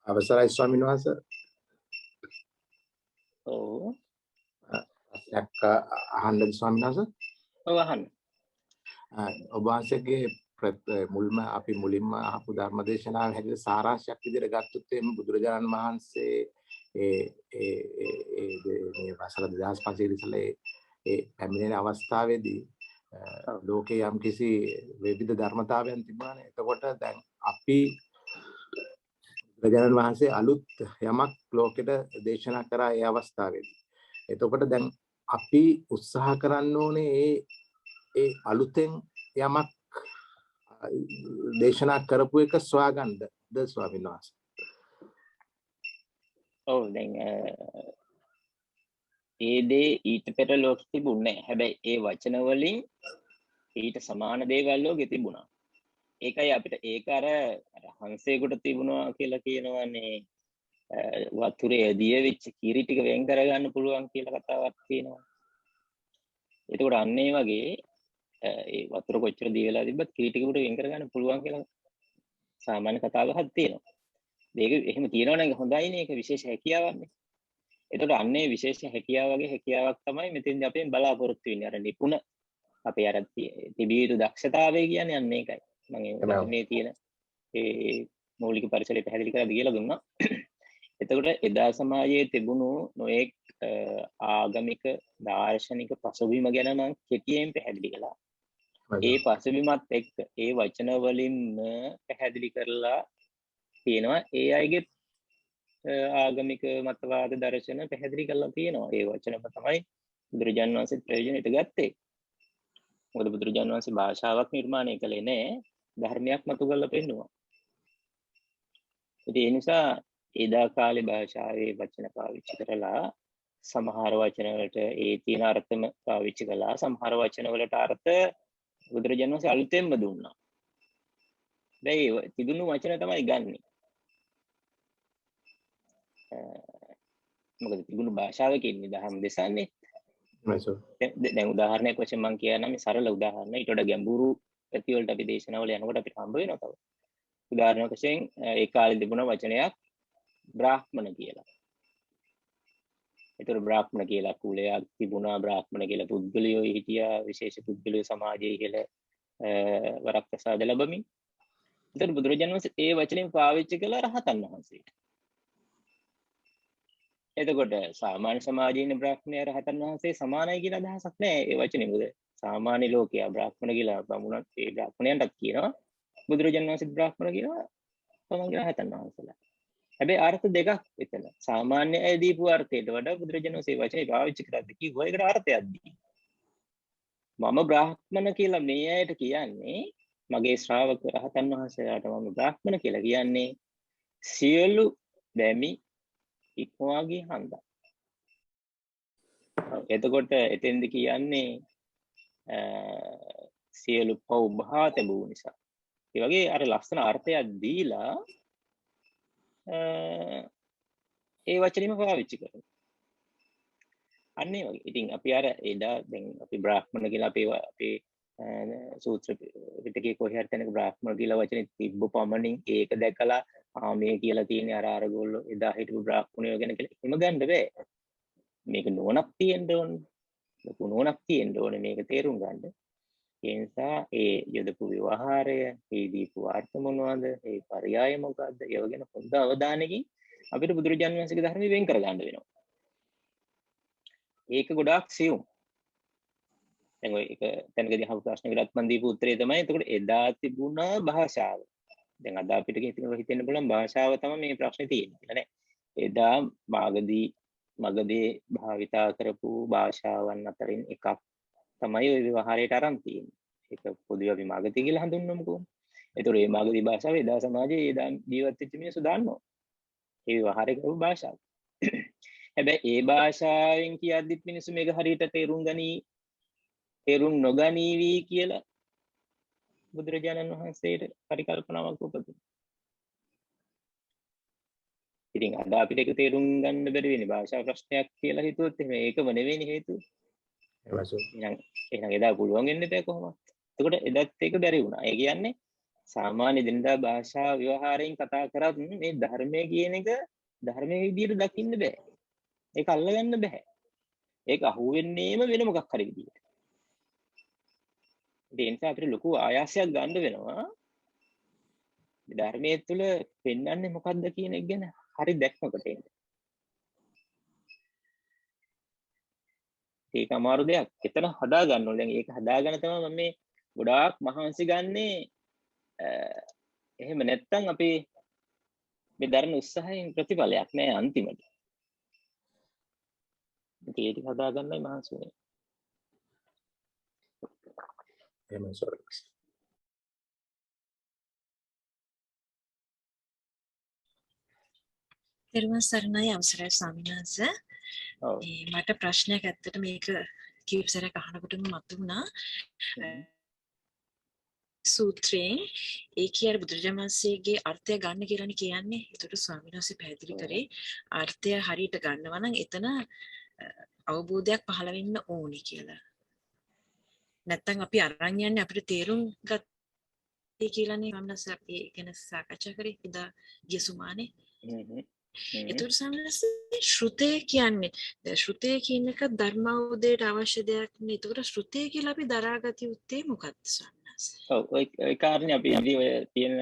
අවසරයි ස්වාමීන් වහන්සේ. ඔව්. ප්‍රශ්නයක් අහන්නද ස්වාමීන් වහන්සේ? ඔව් අහන්න. ඔබ වහන්සේගේ අපි මුලින්ම අහපු ධර්මදේශනාව හැටියට සාරාංශයක් විදිහට ගත්තොත් එimhe බුදුරජාණන් වහන්සේ මේ වසර 2500 ඉස්සෙල්ලා ඒ පැමිණෙන අවස්ථාවේදී ලෝකේ යම් කිසි විවිධ ධර්මතාවයන් තිබුණානේ. එතකොට දැන් අපි බුදුරජාණන් වහන්සේ අලුත් යමක් ලෝකෙට දේශනා කරා ඒ අවස්ථාවේදී. එතකොට දැන් අපි උත්සාහ කරන්න ඕනේ ඒ අලුතෙන් යමක් දේශනා කරපු එක සොයාගන්නද ස්වාමීන් වහන්සේ? ඔව් දැන් ඒ දේ ඊට පෙර ලෝකෙ තිබුණේ නැහැ. හැබැයි ඒ වචන වලින් ඊට සමාන දේවල් ලෝකෙ තිබුණා. ඒකයි අපිට ඒක අර හංසේකට තිබුණා කියලා කියනවානේ. වතුරේ දිය වෙච්ච කිරි ටික වෙන් කරගන්න පුළුවන් කියලා කතාවක් තියෙනවා. ඒකට අන්න ඒ වගේ ඒ වතුර කොච්චර දිය වෙලා තිබ්බත් කිරි ටික උඩ වෙන් කරගන්න පුළුවන් කියලා සාමාන්‍ය කතාවකක් තියෙනවා. මේක එහෙම තියෙනවා නම් හොඳයිනේ. ඒක විශේෂ හැකියාවක් නේ. ඒකට අන්නේ විශේෂ හැකියාව වගේ හැකියාවක් තමයි මෙතෙන්දී අපෙන් බලාපොරොත්තු වෙන්නේ. අර නිපුණ අපේ අර තිබිය යුතු දක්ෂතාවය කියන්නේ අන්න ඒකයි. මම මේ තියෙන ඒ මৌলিক පරිසරය පැහැදිලි කරලා දීලා දුන්නා. එතකොට එදා සමාජයේ තිබුණු නොඑක් ආගමික දාර්ශනික පසුබිම ගැන මම කෙටියෙන් පැහැදිලි කළා. ඒ පසුබිමත් එක්ක ඒ වචන වලින්ම පැහැදිලි කරලා තියෙනවා. ඒ අයගේ ආගමික මතවාද දර්ශන පැහැදිලි කරලා තියෙනවා. ඒ වචනම තමයි බුදුරජාණන් වහන්සේ ප්‍රයෝජනෙට ගත්තේ. මොකද බුදුරජාණන් වහන්සේ භාෂාවක් නිර්මාණය කළේ නැහැ. ධර්මයක් මතු කරලා පෙන්නුවා. ඒ නිසා එදා කාලේ භාෂාවේ වචන පාවිච්චි කරලා සමහර වචන වලට ඒ තියෙන අර්ථම පාවිච්චි කළා. සමහර වචන වලට අර්ථ බුදුරජාණන් වහන්සේ අලුතෙන්ම දුන්නා. දැන් තිබුණු වචන තමයි ගන්නෙ. මොකද තිබුණු භාෂාවකින් දහම් දෙසන්නේ. දැන් උදාහරණයක් වශයෙන් මම කියන්නම් මේ සරල උදාහරණ. ඊට වඩා ගැඹුරු පැති වලට අපි දේශනාවල යනකොට අපිට හම්බ වෙනවා තව. උදාහරණයක් වශයෙන් ඒ කාලේ තිබුණ වචනයක් බ්‍රාහ්මණ කියලා. ඒතර බ්‍රාහ්මණ කියලා කුලයක් තිබුණා. බ්‍රාහ්මණ කියලා පුද්ගලයෝ හිටියා. විශේෂ පුද්ගලයෝ සමාජයේ ඉහළ වරක් ප්‍රසාද ලැබමින්. ඒතර බුදුරජාණන් වහන්සේ ඒ වචنين පාවිච්චි කළ රහතන් වහන්සේට. එතකොට සාමාන්‍ය සමාජයේ ඉන්න බ්‍රාහ්මණය රහතන් වහන්සේ සමානයි කියන අදහසක් නැහැ ඒ වචනේ. මොකද සාමාන්‍ය ලෝකයා බ්‍රාහ්මණ කියලා බමුණන් ඒ බ්‍රාහ්මණයන්ටත් කියනවා. බුදුරජාණන් වහන්සේ බ්‍රාහ්මණ කියනවා තමන්ගේ රහතන් වහන්සේලා. හැබැයි අර්ථ දෙකක් එතන. සාමාන්‍ය අය දීපු අර්ථයට වඩා බුදුරජාණන් වහන්සේ වචනේ පාවිච්චි කරද්දී කිව්වා ඒකට අර්ථයක් දී. මම බ්‍රාහ්මණ කියලා මේ අයට කියන්නේ මගේ ශ්‍රාවක රහතන් වහන්සේලාට මම බ්‍රාහ්මණ කියලා කියන්නේ සියලු බැමි ඉක්මවාගේ හන්දා. එතකොට එතෙන්ද කියන්නේ සියලු පව් බහා තැබූ නිසා. ඒ වගේ අර ලස්සන අර්ථයක් දීලා ඒ වචනේම පාවිච්චි කරනවා. අන්න ඒ වගේ. ඉතින් අපි අර එදා දැන් අපි බ්‍රාහ්මණ කියලා අපේ සූත්‍ර පිටකේ කොහේ හරි තැනක බ්‍රාහ්මණ කියලා වචනේ තිබ්බ පමණින් ඒක දැකලා මේ කියලා තියෙන්නේ අර ගොල්ලෝ එදා හිටපු බ්‍රාහ්මණයෝ ගැන කියලා එහෙම ගන්න බෑ. මේක නුවණක් තියෙන්න ඕනේ. ලොකු නුවණක් තියෙන්න ඕනේ මේක තේරුම් ගන්න. ඒ නිසා ඒ යොදපු ව්‍යවහාරය, ඒ දීපු අර්ථ මොනවද, ඒ පරයය මොකද්ද, ඒව ගැන හොඳ අවධානයකින් අපිට බුදුරජාණන් වහන්සේගේ ධර්මය වෙන් කර ගන්න වෙනවා. ඒක ගොඩාක් සියුම්. දැන් ඔය එක තැනකදී අහපු ප්‍රශ්නයකට මම දීපු උත්තරේ තමයි එතකොට එදා තිබුණ භාෂාව. දැන් අද අපිට හිතෙන්න පුළුවන් භාෂාව තමයි මේ ප්‍රශ්නේ තියෙන්නේ කියලා නේ. එදා මගදී භාවිතා කරපු භාෂාවන් අතරින් එකක් තමයි ওই ව්‍යවහාරයට අරන් තියෙන්නේ. ඒක පොදුවේ අපි මගදී කියලා හඳුන්වමුකෝ. ඒතකොට මේ මගදී භාෂාව එදා සමාජයේ එදා ජීවත් වෙච්ච මිනිස්සු දන්නවා. ඒ ව්‍යවහාරය කරපු භාෂාව. හැබැයි ඒ භාෂාවෙන් කියද්දිත් මිනිස්සු මේක හරියට තේරුම් නොගනීවි කියලා බුදුරජාණන් වහන්සේට පරිකල්පනාවක් උපදිනවා. ඉතින් අද අපිට ඒක තේරුම් ගන්න බැරි වෙන්නේ භාෂා ප්‍රශ්නයක් කියලා හිතුවොත් එහෙනම් ඒකම නෙවෙයි හේතුව. එහෙනම් එදා පුළුවන් වෙන්නේ නැහැ කොහොමද? එතකොට එදත් ඒක බැරි වුණා. ඒ කියන්නේ සාමාන්‍ය දිනදා භාෂා ව්‍යවහාරයෙන් කතා කරත් මේ ධර්මය කියන එක ධර්මයේ විදියට දකින්න බෑ. ඒක අල්ලගන්න බෑ. ඒක අහුවෙන්නේම වෙන මොකක් හරි විදියට. ඒ නිසා අපිට ලොකු ආයාසයක් ගන්න වෙනවා. ධර්මයේ තුල පෙන්වන්නේ මොකද්ද කියන එක ගැන හරි දැක්මකට එන්න. ඒක අමාරු දෙයක්. එතන හදා ගන්න ඕනේ. දැන් ඒක හදාගෙන තමයි මම මේ ගොඩාක් මහන්සි ගන්නේ. එහෙම නැත්තම් අපි මේ දරන උත්සාහයෙන් ප්‍රතිඵලයක් නෑ අන්තිමට. ඒක හදා ගන්නයි මහන්සි වෙන්නේ. එහෙමයි සර්. තෙරුවන් සරණයි අවසරයි ස්වාමීන් වහන්සේ. ඔව්. මට ප්‍රශ්නයක් ඇත්තට මේක කීප සැරයක් අහනකොටම මතුවුණා. සූත්‍රයෙන් ඒ කියන්නේ බුදුරජාණන් වහන්සේගේ අර්ථය ගන්න කියලානේ කියන්නේ. ඒකට ස්වාමීන් වහන්සේ පැහැදිලි කරේ අර්ථය හරියට ගන්නවා නම් එතන අවබෝධයක් පහළ වෙන්න ඕනි කියලා. නැත්තම් අපි අරන් යන්නේ අපිට තේරුම් ගත්තේ කියලානේ ස්වාමීන් වහන්සේ අපි ගැන සාකච්ඡා කරේ ඉදා ගිය සුමානේ. ඒතර සමහරවිට ශ්‍රුතේ කියන්නේ ශ්‍රුතේ කියන එක ධර්මාවබෝධයට අවශ්‍ය දෙයක් නේ. ඒතර ශ්‍රුතේ කියලා අපි දරාගත යුත්තේ මොකක්ද සන්නස්? ඔව් ඔය කාරණේ අපි ඔය තියෙන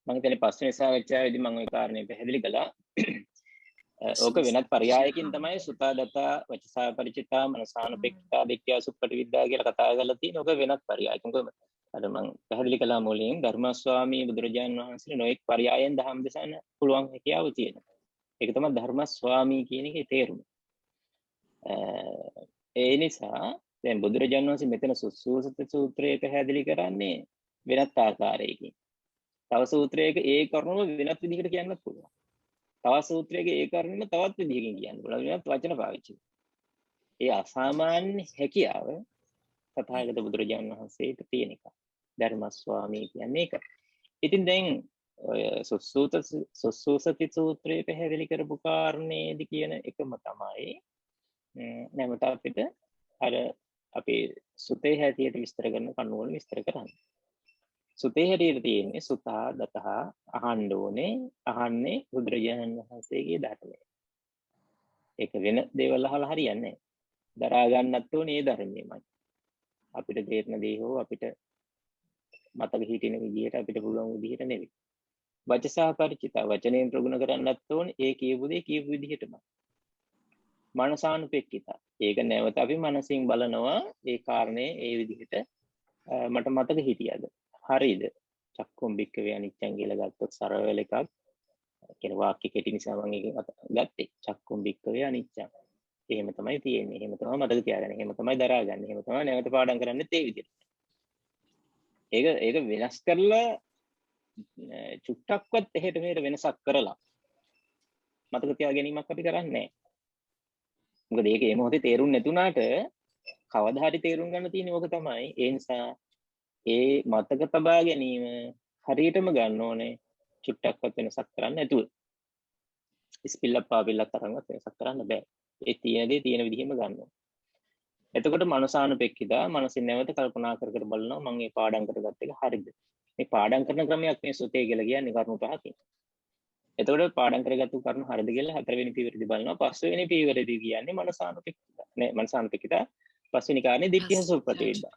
මම හිතන්නේ පස්වෙනි සාකච්ඡාවේදී මම ওই කාරණේ පැහැදිලි කළා. ඕක වෙනත් පරයයකින් තමයි සුතාදතා වචසා පරිචිතා මනසානුපෙක්ඛා දිට්ඨිය සුප්පටිවිද්‍යා කියලා කතා කරලා තියෙන. ඕක වෙනත් පරයයකින් කොහොමද? අර මම පැහැදිලි කළා මුලින් ධර්මස්වාමී බුදුරජාණන් වහන්සේ නොඑක් පරයයන් දහම් දෙසන පුළුවන් හැකියාව තියෙනවා. ඒක තමයි ධර්ම ස්වාමී කියන එකේ තේරුම. ඒ නිසා දැන් බුදුරජාණන් වහන්සේ මෙතන සුසුසත සූත්‍රයේ පැහැදිලි කරන්නේ වෙනත් ආකාරයකින්. තව සූත්‍රයක ඒ කරුණම වෙනත් විදිහකට කියන්නත් පුළුවන්. තව සූත්‍රයක ඒ කරුණම තවත් විදිහකින් කියන්න පුළුවන්. වෙනත් වචන පාවිච්චි. ඒ අසාමාන්‍ය හැකියාව තථාගත බුදුරජාණන් වහන්සේට තියෙන එක. ධර්ම ස්වාමී කියන්නේ ඒක. ඉතින් දැන් ඔය සුසුසති සූත්‍රයේ පැහැදිලි කරපු කාරණේදී කියන එකම තමයි නැවත අපිට අර අපේ සුතේ හැටියට විස්තර කරන කණුවල විස්තර කරන්න. සුතේ හැටියට තියෙන්නේ සුතා දතහ අහන්න ඕනේ අහන්නේ බුදුරජාණන් වහන්සේගේ ධර්මය. ඒක වෙන දේවල් අහලා හරියන්නේ නැහැ. දරා ගන්නත් ඕනේ ධර්මයමයි. අපිට තේරෙන දේ හෝ අපිට මතක හිටින විදිහට අපිට පුළුවන් විදිහට නෙවෙයි. වචසා පරිචිතා වචනයෙන් ප්‍රගුණ කරන්නත් ඕනේ ඒ කියපු දේ කියපු විදිහටම. මනසානුපෙක්ඛිතා. ඒක නැවත අපි මනසින් බලනවා ඒ කාරණේ ඒ විදිහට මට මතක හිටියද? හරිද? චක්කුම් බික්කවේ අනිච්චං කියලා ගත්තොත් සරල එකක්. කියන වාක්‍ය කෙටි නිසා මම ඒක ගත්තේ. චක්කුම් බික්කවේ අනිච්චං. එහෙම තමයි තියෙන්නේ. එහෙම තමයි මතක තියාගන්න. එහෙම තමයි දරාගන්නේ. එහෙම තමයි නැවත පාඩම් කරන්නෙත් ඒ විදිහට. ඒක වෙනස් කරලා චුට්ටක්වත් එහෙට මෙහෙට වෙනසක් කරලා මතක තියා ගැනීමක් අපි කරන්නේ නැහැ. මොකද ඒක ඒ මොහොතේ තේරුම් නැතුණාට කවදා හරි තේරුම් ගන්න තියෙන ඕක තමයි. ඒ නිසා ඒ මතක තබා ගැනීම හරියටම ගන්න ඕනේ. චුට්ටක්වත් වෙනසක් කරන්න නැතුව. ඉස්පිල්ලක් පාපිල්ලක් තරම්වත් වෙනසක් කරන්න බෑ. ඒ තියෙන දේ තියෙන විදිහම ගන්න ඕනේ. එතකොට මනසානුපෙක්ඛිතා මනසින් නැවත කල්පනා කර කර බලනවා මම මේ පාඩම් කරගත්ත එක හරිද? මේ පාඩම් කරන ක්‍රමයක් මේ සුතේ කියලා කියන්නේ කරුණු පහකින්. එතකොට පාඩම් කරගත්තු කරුණු හරිද කියලා හතරවෙනි පියවරේදී බලනවා. පස්වෙනි පියවරේදී කියන්නේ මනසානුපෙක්ඛිතා. නේ මනසානුපෙක්ඛිතා පස්වෙනි කාරණේ දිට්ඨිය සුප්පටිවිද්දා.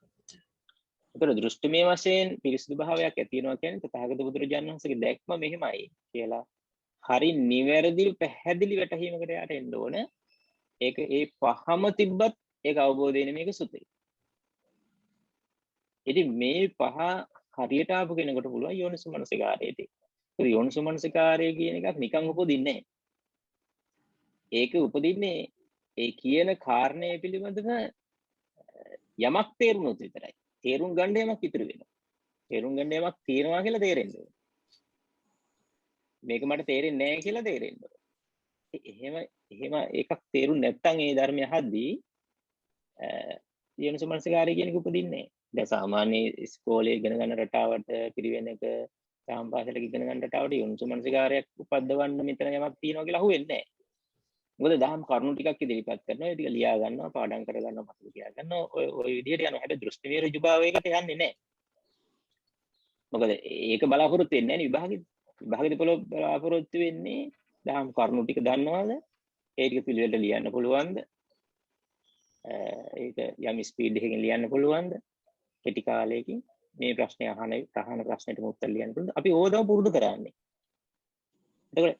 එතකොට දෘෂ්ටිමය වශයෙන් පිරිසිදු භාවයක් ඇති වෙනවා කියන්නේ තථාගත බුදුරජාණන් වහන්සේගේ දැක්ම මෙහෙමයි කියලා. හරි නිවැරදි පැහැදිලි වැටහීමකට යට එන්න ඕන. ඒක ඒ පහම තිබ්බත් ඒක අවබෝධ වෙන්නේ මේක සුතේ. ඉතින් මේ පහ හරියට ආපු කෙනෙකුට පුළුවන් යෝනිසමනසිකාරයේදී. ඒ යෝනිසමනසිකාරය කියන එකක් නිකන් උපදින්නේ නැහැ. ඒක උපදින්නේ ඒ කියන කාරණය පිළිබඳව යමක් තේරුනොත් විතරයි. තේරුම් ගන්න යමක් ඉතුරු වෙනවා. තේරුම් ගන්න යමක් තියෙනවා කියලා තේරෙන්න ඕනේ. මේක මට තේරෙන්නේ නැහැ කියලා තේරෙන්න ඕනේ. එහෙම එකක් තේරුම් නැත්නම් ඒ ධර්මය හද්දී යෝනිසමනසිකාරය කියන එක උපදින්නේ නැහැ. දැන් සාමාන්‍ය ඉස්කෝලේ ඉගෙන ගන්න රටාවට පිරිවෙනක සාම්පාසලක ඉගෙන ගන්න රටාවට යෝනිසමනසිකාරයක් උපද්දවන්න මෙතන යමක් තියෙනවා කියලා අහුවෙන්නේ නැහැ. මොකද දහම් කරුණු ටිකක් ඉදිරිපත් කරනවා ඒ ටික ලියා ගන්නවා පාඩම් කර ගන්නවා මතක තියා ගන්නවා ඔය විදිහට යනවා. හැබැයි දෘෂ්ටි විරජුභාවයකට යන්නේ නැහැ. මොකද ඒක බලාපොරොත්තු වෙන්නේ නැහැ නේ විභාගෙදී බලාපොරොත්තු වෙන්නේ දහම් කරුණු ටික දන්නවද ඒ ටික පිළිවෙලට ලියන්න පුළුවන්ද ඒක යම් ස්පීඩ් එකකින් ලියන්න පුළුවන්ද කෙටි කාලයකින් මේ ප්‍රශ්නේ අහන ප්‍රශ්නෙට උත්තර ලියන්න පුළුවන්ද අපි ඕදාව පුරුදු කරන්නේ එතකොට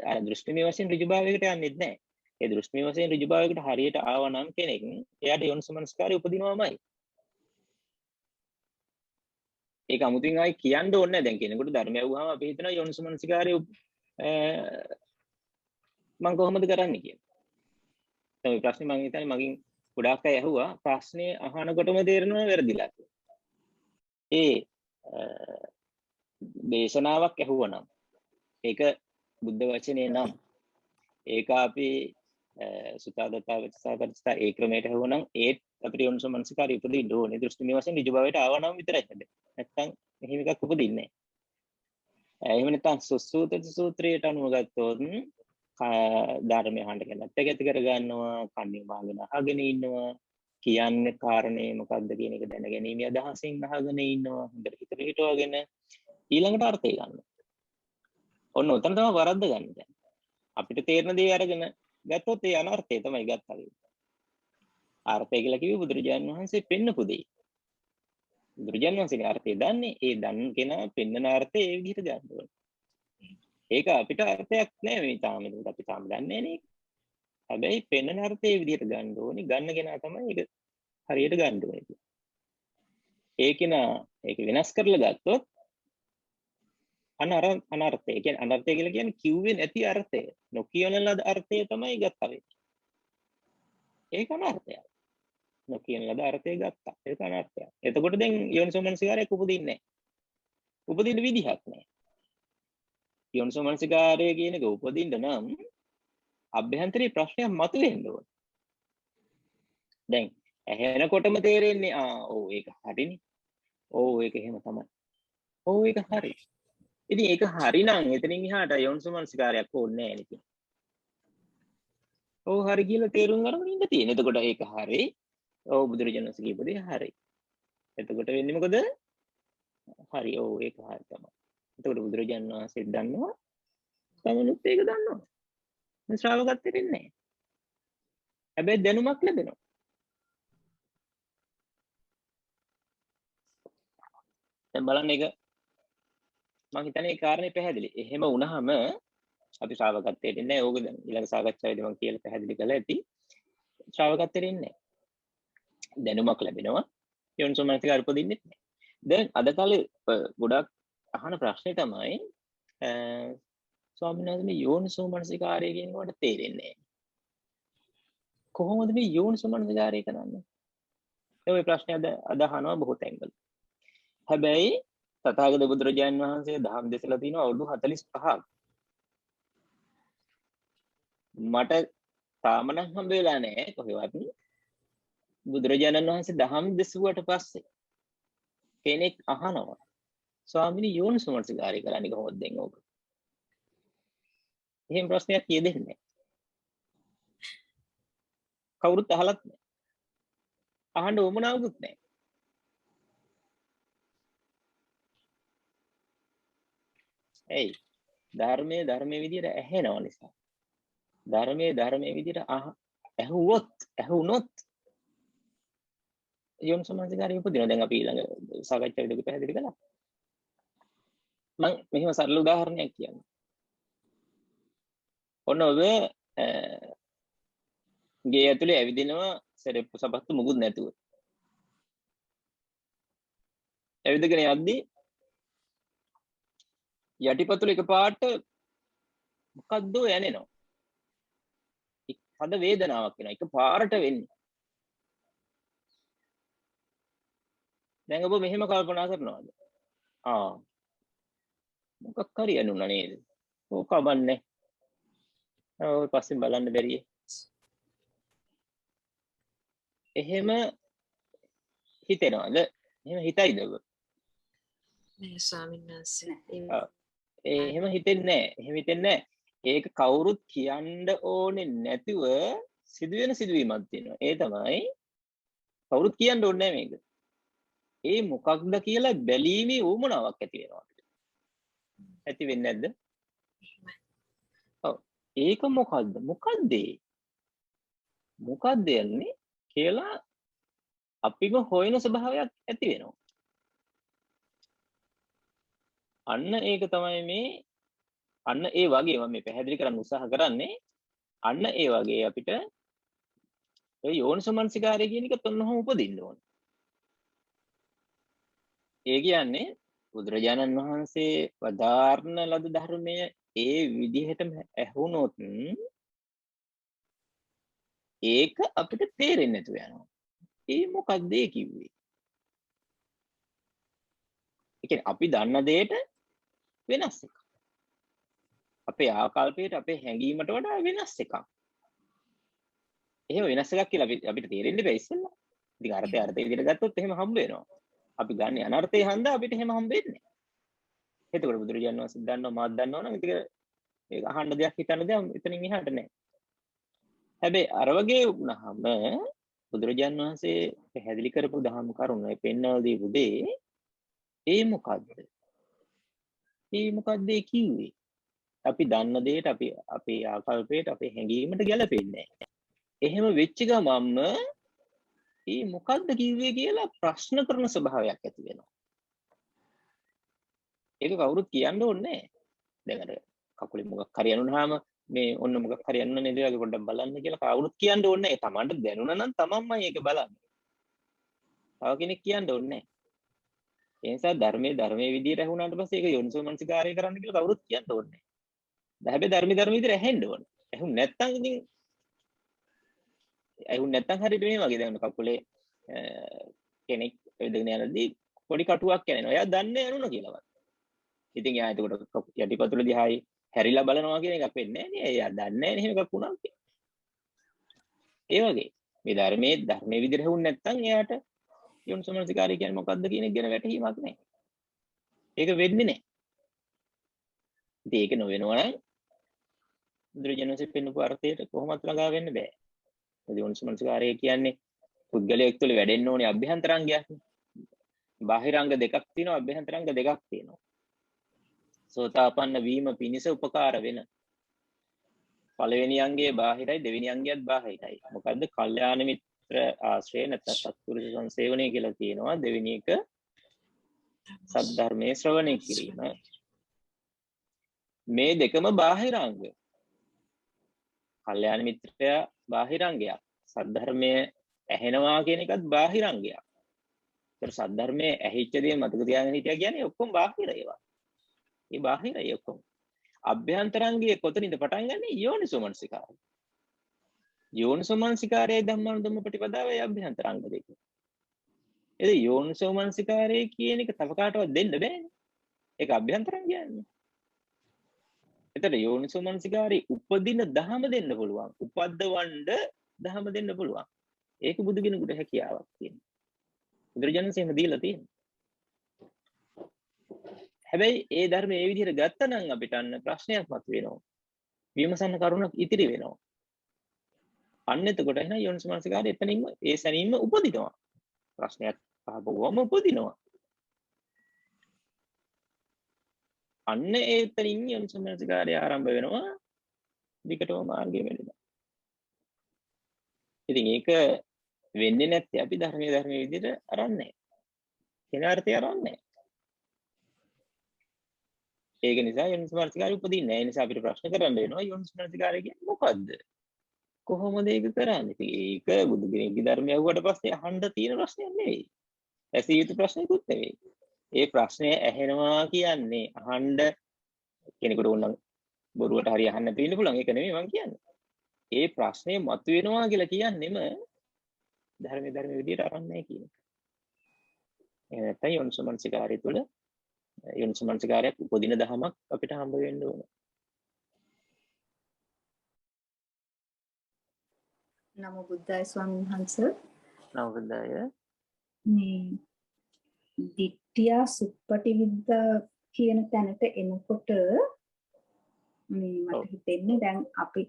අර දෘෂ්ටිමය වශයෙන් ඍජුභාවයකට යන්නේ නැහැ ඒ දෘෂ්ටිමය වශයෙන් ඍජුභාවයකට හරියට ආව නම් කෙනෙක් එයාට යොන්සමනස්කාරය උපදිනවමයි ඒක අමුතින් ආයි කියන්න ඕනේ නැහැ දැන් කෙනෙකුට ධර්මය අහුවාම අපි හිතනවා යොන්සමනස්කාරය මම කොහොමද කරන්නේ කියලා තමයි ප්‍රශ්නේ මම හිතන්නේ මගෙන් ගොඩාක් අය ඇහුවා ප්‍රශ්නේ අහනකොටම තේරෙනවා වැරදිලා කියලා. ඒ දේශනාවක් ඇහුවනම් ඒක බුද්ධ වචනේ නම් ඒක අපි සුතාදත්තා වචසාපරිස්ථා ඒ ක්‍රමයට ඇහුවනම් ඒත් අපිට යොන්සමනස්කාරය උපදින්න ඕනේ දෘෂ්ටිමය වශයෙන් ඍජු භාවයට ආවනම් විතරයි හැබැයි. නැත්තම් එහෙම එකක් උපදින්නේ නැහැ. එහෙම නැත්තම් සුසූත සූත්‍රයට අනුව ගත්තොත් ධර්මය අහන්න කැමැත්ත ඇති කර ගන්නවා කන්නේ වාගෙන අහගෙන ඉන්නවා කියන්නේ කාරණේ මොකක්ද කියන එක දැනගැනීම අදහසින් අහගෙන ඉන්නවා හොඳට හිතට හිතවගෙන ඊළඟට අර්ථය ගන්නවා ඔන්න උතන තමයි වරද්ද ගන්න දැන් අපිට තේරෙන දේ අරගෙන ගත්තොත් ඒ අනර්ථය තමයි ගත්තා වෙන්නේ අර්ථය කියලා කිව්වේ බුදුරජාණන් වහන්සේ පෙන්නපු දෙයි බුදුරජාණන් වහන්සේගේ අර්ථය දන්නේ ඒ දන්න කෙනා පෙන්නන අර්ථය ඒ විදිහට ගන්න ඕනේ ඒක අපිට අර්ථයක් නෑ මේ තාම අපි තාම දන්නේ නේ. හැබැයි පෙන්නන අර්ථය ඒ විදිහට ගන්න ඕනේ. ගන්න කෙනා තමයි ඒක හරියට ගන්න ඕනේ. ඒක වෙනස් කරලා ගත්තොත් අනර්ථය. කියන්නේ අනර්ථය කියලා කියන්නේ කිව්වේ නැති අර්ථය. නොකියන ලද අර්ථය තමයි ගත්තා වෙන්නේ. ඒක අනර්ථයක්. නොකියන ලද අර්ථය ගත්තා. ඒක අනර්ථයක්. එතකොට දැන් යෝනිසෝමනසිකාරයක් උපදින්නේ නැහැ. උපදින්න විදිහක් නැහැ. යොන්සමනසිකාරය කියන එක උපදින්න නම් අභ්‍යන්තරේ ප්‍රශ්නයක් මතුවෙන්න ඕන. දැන් ඇහෙනකොටම තේරෙන්නේ ඔව් ඒක හරිනේ. ඔව් ඒක එහෙම තමයි. ඔව් ඒක හරි. ඉතින් ඒක හරි නම් එතනින් එහාට යොන්සමනසිකාරයක් ඕනේ නැහැ නේ. ඔව් හරි කියලා තේරුම් ගන්න ඉන්න තියෙන. එතකොට ඒක හරි. ඔව් බුදුරජාණන් වහන්සේ කියපු දේ හරි. එතකොට වෙන්නේ මොකද? හරි ඔව් ඒක හරි තමයි. එතකොට බුදුරජාණන් වහන්සේ දන්නවා තමනුත් ඒක දන්නවා. මේ ශ්‍රාවකත් දෙන්නේ නැහැ. හැබැයි දැනුමක් ලැබෙනවා. දැන් බලන්න ඒක මම හිතන්නේ ඒ කාරණේ පැහැදිලි. එහෙම වුණාම අපි ශ්‍රාවකත්වයට එන්නේ නැහැ. ඕක දැන් ඊළඟ සාකච්ඡාවේදී මම කියලා පැහැදිලි කළා ඇති. ශ්‍රාවකත්වයට එන්නේ නැහැ. දැනුමක් ලැබෙනවා. යොන්සෝමනසිකාර උපදින්නෙත් නැහැ. දැන් අද කාලේ ගොඩක් අහන ප්‍රශ්නේ තමයි ස්වාමීන් වහන්සේ මේ යෝනිසෝමනසිකාරය කියනකොට තේරෙන්නේ නැහැ. කොහොමද මේ යෝනිසෝමනසිකාරය කරන්නේ? ඒ ප්‍රශ්නේ අද අහනවා බොහෝ තැන්වල. හැබැයි තථාගත බුදුරජාණන් වහන්සේ දහම් දෙසලා තිනවා අවුරුදු 45ක්. මට තාම නම් හම්බ වෙලා නැහැ කොහෙවත්. බුදුරජාණන් වහන්සේ දහම් දෙසුවට පස්සේ කෙනෙක් අහනවා ස්වාමීනි යෝනිසෝමනසිකාරය කරන්නේ කොහොමද දැන් ඕක? එහෙම ප්‍රශ්නයක් කියෙදෙන්නේ නැහැ. කවුරුත් අහලත් නැහැ. අහන්න උවමනාවකුත් නැහැ. එයි ධර්මයේ විදියට ඇහෙනව නිසා. ධර්මයේ විදියට ඇහුනොත් යෝනිසෝමනසිකාරය උපදිනවා. දැන් අපි ඊළඟ සාකච්ඡාවේදී පැහැදිලි කළා. මම මෙහෙම සරල උදාහරණයක් කියන්නම්. ඔන්න ඔබ ගේ ඇතුලේ ඇවිදිනවා සරප්පු සපත්තු මුකුත් නැතුව. ඇවිදගෙන යද්දී යටිපතුල එකපාරට මොකද්ද යන්නේනවා. හද වේදනාවක් වෙනවා. එකපාරට වෙන්නේ. දැන් ඔබ මෙහෙම කල්පනා කරනවාද? මොකක් හරි යනුණා නේද? ඕක කවන්නේ. ඔය පස්සෙන් බලන්න බැරියේ. එහෙම හිතෙනවද? එහෙම හිතයිද ඔබ? නෑ ස්වාමීන් වහන්සේ. එහෙම හිතෙන්නේ නැහැ. එහෙම හිතෙන්නේ නැහැ. ඒක කවුරුත් කියන්න ඕනේ නැතිව සිදුවෙන සිදුවීමක් තියෙනවා. ඒ තමයි කවුරුත් කියන්න ඕනේ නැහැ මේක. ඒ මොකක්ද කියලා බැලීමේ උවමනාවක් ඇති වෙනවා අපිට. ඇති වෙන්නේ නැද්ද? ඔව්. ඒක මොකද්ද? මොකද්ද ඒ? මොකද්ද යන්නේ කියලා අපිම හොයන ස්වභාවයක් ඇති වෙනවා. අන්න ඒක තමයි මේ අන්න ඒ වගේ මම මේ පැහැදිලි කරන්න උත්සාහ කරන්නේ අන්න ඒ වගේ අපිට ඔය යෝනිසමනසිකාරය කියන එක තොන්නහම උපදින්න ඕන. ඒ කියන්නේ බුදුරජාණන් වහන්සේ වදාारण ලද ධර්මය ඒ විදිහටම ඇහුනොත් ඒක අපිට තේරෙන්නේ නැතුව යනවා. ඒ මොකක්ද ඒ කිව්වේ? ඒ කියන්නේ අපි දන්න දෙයට වෙනස් එකක්. අපේ ආකල්පයට අපේ හැඟීමට වඩා වෙනස් එකක්. එහෙම වෙනස් එකක් කියලා අපිට තේරෙන්න බෑ ඉස්සෙල්ලා. ඉතින් අර්ථය විදිහට ගත්තොත් එහෙම හම්බ වෙනවා. අපි ගන්න අනර්ථය හන්දා අපිට එහෙම හම්බ වෙන්නේ. එතකොට බුදුරජාණන් වහන්සේ දන්නවා මාත් දන්නවා නම් ඉතින් ඒක අහන්න දෙයක් හිතන්න දෙයක් එතනින් එහාට නැහැ. හැබැයි අර වගේ වුණාම බුදුරජාණන් වහන්සේ පැහැදිලි කරපු දහම් කරුණ පෙන්වලා දීපු දේ ඒ මොකද්ද? ඒ මොකද්ද ඒ කිව්වේ? අපි දන්න දෙයට අපි අපේ ආකල්පයට අපේ හැඟීමට ගැලපෙන්නේ නැහැ. එහෙම වෙච්ච ගමන්ම මේ මොකද්ද කිව්වේ කියලා ප්‍රශ්න කරන ස්වභාවයක් ඇති වෙනවා. ඒක කවුරුත් කියන්න ඕනේ නැහැ. දැන් අර කකුලේ මොකක් හරි යනුනහම මේ ඔන්න මොකක් හරි යන්න නේද වගේ පොඩ්ඩක් බලන්න කියලා කවුරුත් කියන්න ඕනේ නැහැ. Tamanට දැනුණා නම් තමන්මයි ඒක බලන්නේ. තව කෙනෙක් කියන්න ඕනේ නැහැ. ඒ නිසා ධර්මයේ විදියට ඇහුණාට පස්සේ ඒක යෝනිසෝමනසිකාරය කරන්න කියලා කවුරුත් කියන්න ඕනේ නැහැ. හැබැයි ධර්ම විදියට ඇහෙන්න ඕනේ. ඇහුන් නැත්තම් ඉතින් ඇහුන් නැත්තම් හරියට මේ වගේ දැන් කකුලේ කෙනෙක් වෙදගෙන යනදී පොඩි කටුවක් කැනෙනවා. එයා දන්නේ යනුණා කියලාවත්. ඉතින් එයා එතකොට යටිපතුල දිහායි හැරිලා බලනවා කියන එකක් වෙන්නේ නැහැ නේ. එයා දන්නේ නැහැ නේ එකක් වුණා කියලා. ඒ වගේ මේ ධර්මයේ විදිහට ඇහුන් නැත්තම් එයාට යෝනිසෝමනසිකාරය කියන්නේ මොකක්ද කියන එක ගැන වැටහීමක් නැහැ. ඒක වෙන්නේ නැහැ. ඉතින් ඒක නොවෙනවා නම් බුදුරජාණන්සේ පෙන්වපු අර්ථයට කොහොමවත් ළඟා වෙන්න බෑ. යෝනිසෝමනසිකාරය කියන්නේ පුද්ගලයෙක් තුළ වැඩෙන්න ඕනේ අභ්‍යන්තරාංගයක්. බාහිරාංග දෙකක් තියෙනවා අභ්‍යන්තරාංග දෙකක් තියෙනවා. සෝතාපන්න වීම පිණිස උපකාර වෙන පළවෙනි අංගයේ බාහිරයි දෙවෙනි අංගයත් බාහිරයි. මොකද්ද? කල්යාණ මිත්‍ර ආශ්‍රය නැත්නම් සත්පුරුෂ සංසේවනය කියලා කියනවා. දෙවෙනි එක සද්ධර්මයේ ශ්‍රවණය කිරීම. මේ දෙකම බාහිරාංග. කල්යාණ මිත්‍රයා බාහිරාංගයක්. සද්ධර්මයේ ඇහෙනවා කියන එකත් බාහිරාංගයක්. ඒතර සද්ධර්මයේ ඇහිච්ච දේ මතක තියාගෙන හිටියා කියන්නේ ඔක්කොම බාහිර ඒවා. මේ බාහිරයි ඔක්කොම. අභ්‍යන්තරාංගයේ කොතනින්ද පටන් ගන්නෙ? යෝනිසෝමනසිකාරය. යෝනිසෝමනසිකාරයේ ධම්මානුධම්ම ප්‍රතිපදාවේ අභ්‍යන්තරාංග දෙක. ඒ යෝනිසෝමනසිකාරය කියන එක තව කාටවත් දෙන්න බෑනේ. ඒක අභ්‍යන්තරාංග කියන්නේ. එතකොට යෝනිසෝමනසිකාරයේ උපදින ධහම දෙන්න පුළුවන්. උපද්දවන්න ධහම දෙන්න පුළුවන්. ඒක බුදු කෙනෙකුට හැකියාවක් තියෙනවා. බුදුරජාණන් සේම දීලා තියෙනවා. හැබැයි ඒ ධර්ම ඒ විදිහට ගත්තා නම් අපිට අන්න ප්‍රශ්නයක් මතුවෙනවා. විමසන්න කරුණක් ඉතිරි වෙනවා. අන්න එතකොට එහෙනම් යෝනිසෝමනසිකාරය එතනින්ම ඒ සැනින්ම උපදිනවා. ප්‍රශ්නයක් අහපුවම උපදිනවා. අන්න එතනින් යෝනිසෝමනසිකාරය ආරම්භ වෙනවා. විකටම මාර්ගය වෙනවා. ඉතින් ඒක වෙන්නේ නැත්තේ අපි ධර්මයේ විදිහට අරන්නේ. කෙනාර්ථය අරන්නේ. ඒක නිසා යෝනිසෝමනසිකාරය උපදින්නේ නැහැ. ඒ නිසා අපිට ප්‍රශ්න කරන්න වෙනවා යෝනිසෝමනසිකාරය කියන්නේ මොකද්ද? කොහොමද ඒක කරන්නේ? ඒක බුදු කෙනෙක්ගේ ධර්මය අහුවට පස්සේ අහන්න තියෙන ප්‍රශ්නයක් නෙවෙයි. ඇසිය යුතු ප්‍රශ්නයක්වත් නෙවෙයි. ඒ ප්‍රශ්නය ඇහෙනවා කියන්නේ අහන්න කෙනෙකුට ඕන බොරුවට හරි අහන්න තියෙන්න පුළුවන්. ඒක නෙවෙයි මම කියන්නේ. ඒ ප්‍රශ්නේ මතුවෙනවා කියලා කියන්නේම ධර්මයේ විදිහට අරන්නේ කියන එක. ඒ නැත්නම් යෝනිසෝමනසිකාරය තුළ යෝනිසෝමනසිකාරයක් උපදින දහමක් අපිට හම්බ වෙන්න ඕන. නමෝ බුද්දාය ස්වාමීන් වහන්සේ. නමෝ බුද්දාය. මේ දිට්ඨියා සුප්පටිවිද්දා කියන තැනට එනකොට මේ මට හිතෙන්නේ දැන් අපි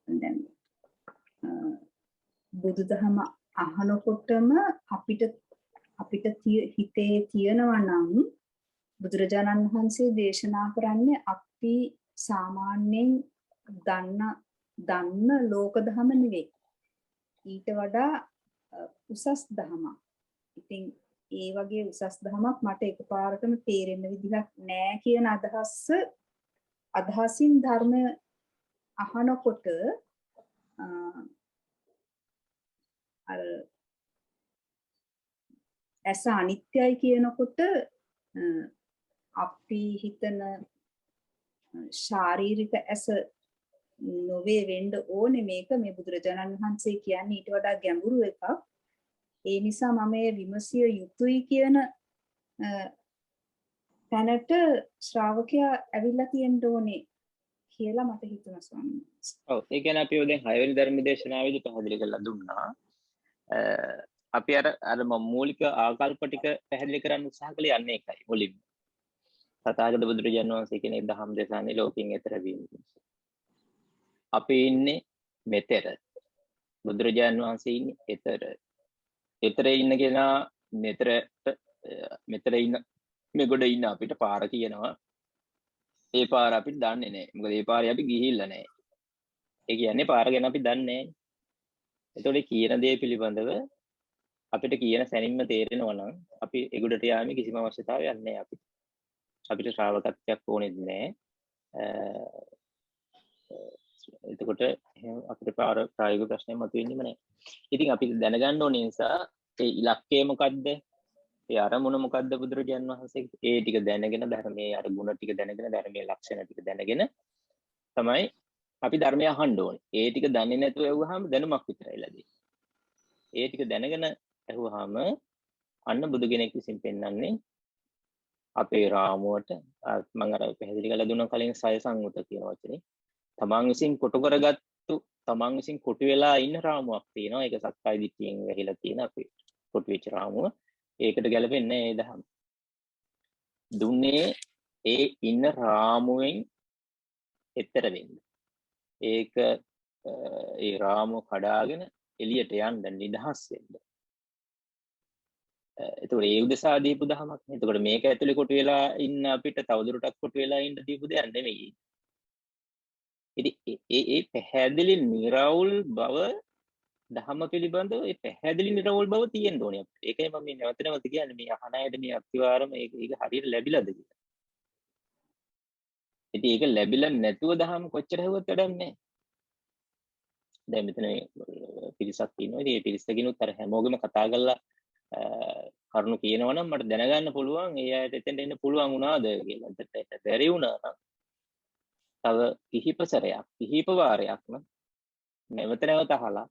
දැන් බුදුදහම අහනකොටම අපිට හිතේ තියෙනවා නම් බුදුරජාණන් වහන්සේ දේශනා කරන්නේ අපි සාමාන්‍යයෙන් දන්න ලෝක ධම නෙවෙයි. ඊට වඩා උසස් ධමයක්. ඉතින් ඒ වගේ උසස් ධමයක් මට එකපාරටම තේරෙන්න විදිහක් නෑ කියන අදහසින් ධර්ම අහනකොට අර ඇස අනිත්‍යයි කියනකොට අපි හිතන ශාරීරික ඇස නොවේ වෙන්න ඕනේ මේක මේ බුදුරජාණන් වහන්සේ කියන්නේ ඊට වඩා ගැඹුරු එකක්. ඒ නිසා මම මේ විමසිය යුතුයි කියන තැනට ශ්‍රාවකයා ඇවිල්ලා තියෙන්න ඕනේ කියලා මට හිතුණා ස්වාමීන් වහන්සේ. ඔව් ඒ කියන්නේ අපි දැන් 6 වෙනි ධර්ම දේශනාවේදී පැහැදිලි කරලා දුන්නා. අපි අර මූලික ආකල්ප ටික පැහැදිලි කරන්න උත්සාහ කළේ යන්නේ ඒකයි මුලින්ම. තථාගත බුදුරජාණන් වහන්සේ කියන දහම් දේශනාවේ ලෝකෙන් එතර වීම. අපි ඉන්නේ මෙතර. බුදුරජාණන් වහන්සේ ඉන්නේ එතර. එතර ඉන්න කෙනා මෙතර ඉන්න මෙගොඩ ඉන්න අපිට පාර කියනවා. ඒ පාර අපි දන්නේ නැහැ. මොකද ඒ පාරේ අපි ගිහිල්ලා නැහැ. ඒ කියන්නේ පාර ගැන අපි දන්නේ නැහැ. එතකොට කියන දේ පිළිබඳව අපිට කියන සැනින්ම තේරෙනවා නම් අපි ඒගොඩට යාමේ කිසිම අවශ්‍යතාවයක් නැහැ අපිට ශ්‍රාවකත්වයක් ඕනෙත් නැහැ. එතකොට අපිට ප්‍රායෝගික ප්‍රශ්නයක් මතුවෙන්නේම නැහැ. ඉතින් අපි දැනගන්න ඕනේ නිසා ඒ ඉලක්කය මොකද්ද? ඒ අරමුණ මොකද්ද බුදුරජාණන් වහන්සේ? ඒ ටික දැනගෙන ධර්මයේ අර ගුණ ටික දැනගෙන ධර්මයේ ලක්ෂණ ටික දැනගෙන තමයි අපි ධර්මය අහන්න ඕනේ. ඒ ටික දන්නේ නැතුව ඇහුවාම දැනුමක් විතරයි ලැබෙන්නේ. ඒ ටික දැනගෙන ඇහුවාම අන්න බුදු කෙනෙක් විසින් පෙන්වන්නේ අපේ රාමුවට මම අර පැහැදිලි කරලා දුන්නා කලින් සය සංයුත කියන වචනේ. තමන් විසින් කොටු කරගත්තු තමන් විසින් කොටු වෙලා ඉන්න රාමුවක් තියෙනවා. ඒක සක්කාය දිට්ඨියෙන් වැහිලා තියෙන අපේ කොටු වෙච්ච රාමුව. ඒකට ගැලපෙන්නේ ඒ දහම. දුන්නේ ඒ ඉන්න රාමුවෙන් එතර වෙන්න. ඒක ඒ රාමුව කඩාගෙන එළියට යන්න නිදහස් වෙන්න. එතකොට ඒ උදෙසා දීපු දහමක්. එතකොට මේක ඇතුලේ කොටු වෙලා ඉන්න අපිට තවදුරටත් කොටු වෙලා ඉන්න දීපු දෙයක් නෙමෙයි. ඉතින් ඒ පැහැදිලි නිර්වුල් බව දහම පිළිබඳව ඒ පැහැදිලි නිර්වුල් බව තියෙන්න ඕනේ අපිට. ඒකයි මම මේ නැවත නැවත කියන්නේ මේ අහන අයට මේ අත්විවරම ඒක හරියට ලැබිලාද කියලා. ඉතින් ඒක ලැබිලා නැතුව දහම කොච්චර හෙව්වත් වැඩක් නැහැ. දැන් මෙතන පිරිසක් ඉන්නවා. ඉතින් මේ පිරිසකිනුත් අර හැමෝගෙම කතා කරලා කරුණු කියනවනම් මට දැනගන්න පුළුවන් ඒ අයට එතෙන්ට එන්න පුළුවන් වුණාද කියලා. එතට බැරි වුණා නම් තව කිහිප වාරයක්ම නැවත නැවත අහලා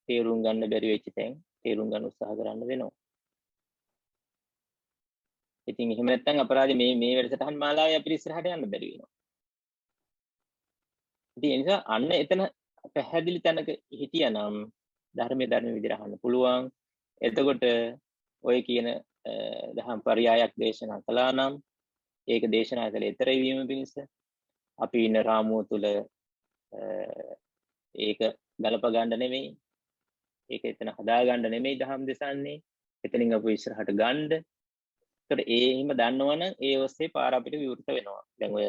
තේරුම් ගන්න බැරි වෙච්ච තැන් තේරුම් ගන්න උත්සාහ කරන්න වෙනවා. ඉතින් එහෙම නැත්නම් අපරාධේ මේ වැඩසටහන් මාලාවේ අපිට ඉස්සරහට යන්න බැරි වෙනවා. ඉතින් ඒ නිසා අන්න එතන පැහැදිලි තැනක හිටියානම් ධර්ම විදිහට අහන්න පුළුවන්. එතකොට ඔය කියන දහම් පරයයක් දේශනා කළා නම් ඒක දේශනා කළේ ඊතර වීම පිණිස අපි ඉන්න රාමුව තුල ඒක ගලප ගන්න නෙමෙයි. ඒක එතන හදා ගන්න නෙමෙයි දහම් දෙසන්නේ. එතනින් අපු ඉස්සරහට ගන්න. ඒකට එහෙම දන්නවනම් ඒ ඔස්සේ පාර අපිට විවෘත වෙනවා. දැන් ඔය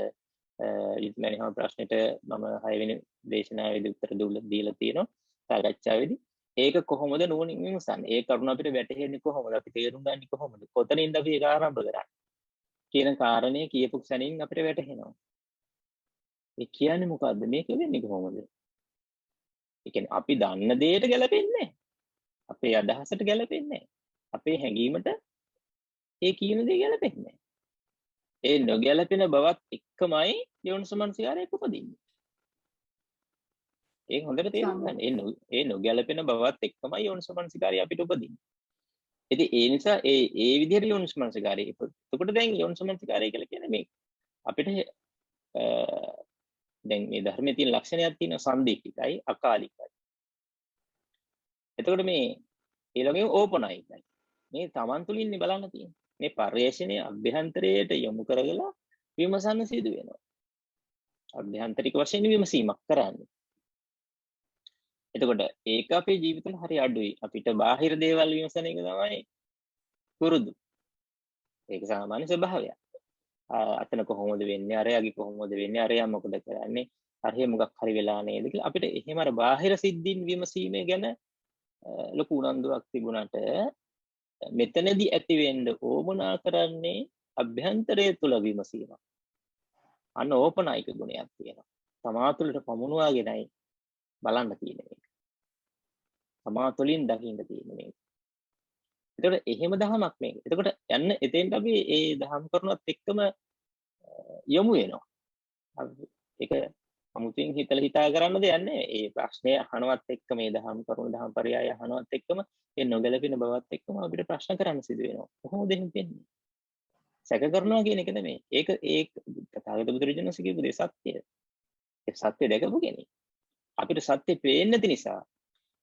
ඉස්මැනිහා ප්‍රශ්නෙට මම 6 වෙනි දේශනාවේදී උත්තර දීලා තියෙනවා සාකච්ඡාවේදී. ඒක කොහොමද නුවණින් විමසන්නේ? ඒ කරුණ අපිට වැටහෙන්නේ කොහොමද? අපි තේරුම් ගන්නේ කොහොමද? කොතනින්ද අපි ඒක ආරම්භ කරන්නේ? කියන කාරණේ කියපු සැනින් අපිට වැටහෙනවා. ඒ කියන්නේ මොකද්ද? මේක වෙන්නේ කොහොමද? ඒ කියන්නේ අපි දන්න දෙයට ගැලපෙන්නේ අපේ අදහසට ගැලපෙන්නේ අපේ හැඟීමට ඒ කියන දේ ගැලපෙන්නේ ඒ නොගැලපෙන බවත් එක්කමයි යෝනිසමනසිකාරය උපදින්නේ. ඒක හොඳට තේරුම් ගන්න. ඒ නොගැලපෙන බවත් එක්කමයි යෝනිසමනසිකාරය අපිට උපදින්නේ. ඉතින් ඒ නිසා ඒ විදිහට යෝනිසමනසිකාරය එතකොට දැන් යෝනිසමනසිකාරය කියලා කියන්නේ මේ අපිට දැන් මේ ධර්මයේ තියෙන ලක්ෂණයක් තියෙන සම්දික්කයි අකාලිකයි. එතකොට මේ ඊළඟට ඕපනයිකයි. මේ Taman තුලින් බලන්න තියෙන්නේ. මේ පරිශ්‍රණයේ අභ්‍යන්තරයට යොමු කරගලා විමසන්න සිදු වෙනවා. අභ්‍යන්තරික වශයෙන් විමසීමක් කරන්නේ. එතකොට ඒක අපේ ජීවිතවල හරි අඩුයි. අපිට බාහිර දේවල් විමසන එක තමයි පුරුදු. ඒක සාමාන්‍ය ස්වභාවයක්. අතන කොහොමද වෙන්නේ? අරයාගේ කොහොමද වෙන්නේ? අරයා මොකද කරන්නේ? අරහේ මොකක් හරි වෙලා නේද කියලා අපිට එහෙම අර බාහිර සිද්ධීන් විමසීමේ ගැන ලොකු උනන්දුවක් තිබුණාට මෙතනදී ඇති වෙන්න ඕමනා කරන්නේ අභ්‍යන්තරය තුල විමසීමක්. අන්න ඕපනායික ගුණයක් තියෙනවා. තමා තුළට පමුණුවාගෙනයි බලන්න තියෙන්නේ. තමා තුළින් දකින්න තියෙන්නේ. එතකොට එහෙම දහමක් මේක. එතකොට යන්න එතෙන්ට අපි ඒ දහම් කරුණත් එක්කම යමු වෙනවා. ඒක අමුතුවෙන් හිතා කරන්න දෙයක් නැහැ. ඒ ප්‍රශ්නය අහනවත් එක්ක මේ දහම් කරුණ දහම් පරයය අහනවත් එක්කම ඒ නොගැලපෙන බවත් එක්කම අපිට ප්‍රශ්න කරන්න සිදු වෙනවා. කොහොමද එහෙම වෙන්නේ? සැක කරනවා කියන එක නෙමෙයි. ඒක තථාගත බුදුරජාණන් වහන්සේ කියපු දේ සත්‍යය. ඒ සත්‍ය දැකපු කෙනෙක්. අපිට සත්‍ය පේන්නේ නැති නිසා,